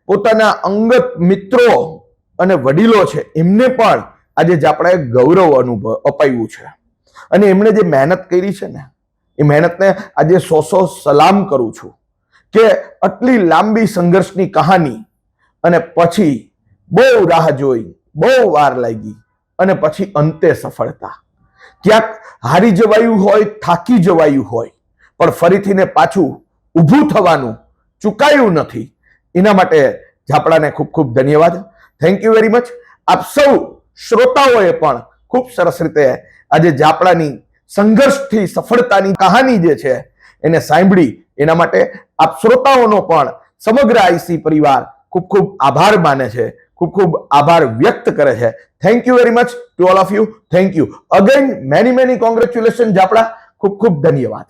પોતાના અંગત મિત્રો અને વડીલો છે, એમને પણ આજે ઝાપડાએ ગૌરવ અપાયું છે. અને એમણે જે મહેનત કરી છે ને, એ મહેનતને આજે 100 સલામ કરું છું કે આટલી લાંબી સંઘર્ષની કહાની અને પછી બહુ રાહ જોઈ, બહુ વાર લાગી અને પછી અંતે સફળતા. ક્યાંક હારી જવાયું હોય, થાકી જવાયું હોય, પણ ફરીથી ને પાછું ઊભું થવાનું ચૂકાયું નથી. એના માટે ઝાપડાને ખૂબ ખૂબ ધન્યવાદ. Thank you very much. આપ સૌ શ્રોતાઓએ પણ ખૂબ સરસ રીતે આજે ઝાપડાની સંઘર્ષથી સફળતાની કહાની જે છે એને સાંભળી. એના માટે આપ શ્રોતાઓનો પણ સમગ્ર આઈસી પરિવાર ખૂબ ખૂબ આભાર માને છે, ખૂબ ખૂબ આભાર વ્યક્ત કરે છે. Thank you very much to all of you. Thank you again. Many congratulation Zapda. ખૂબ ખૂબ ધન્યવાદ.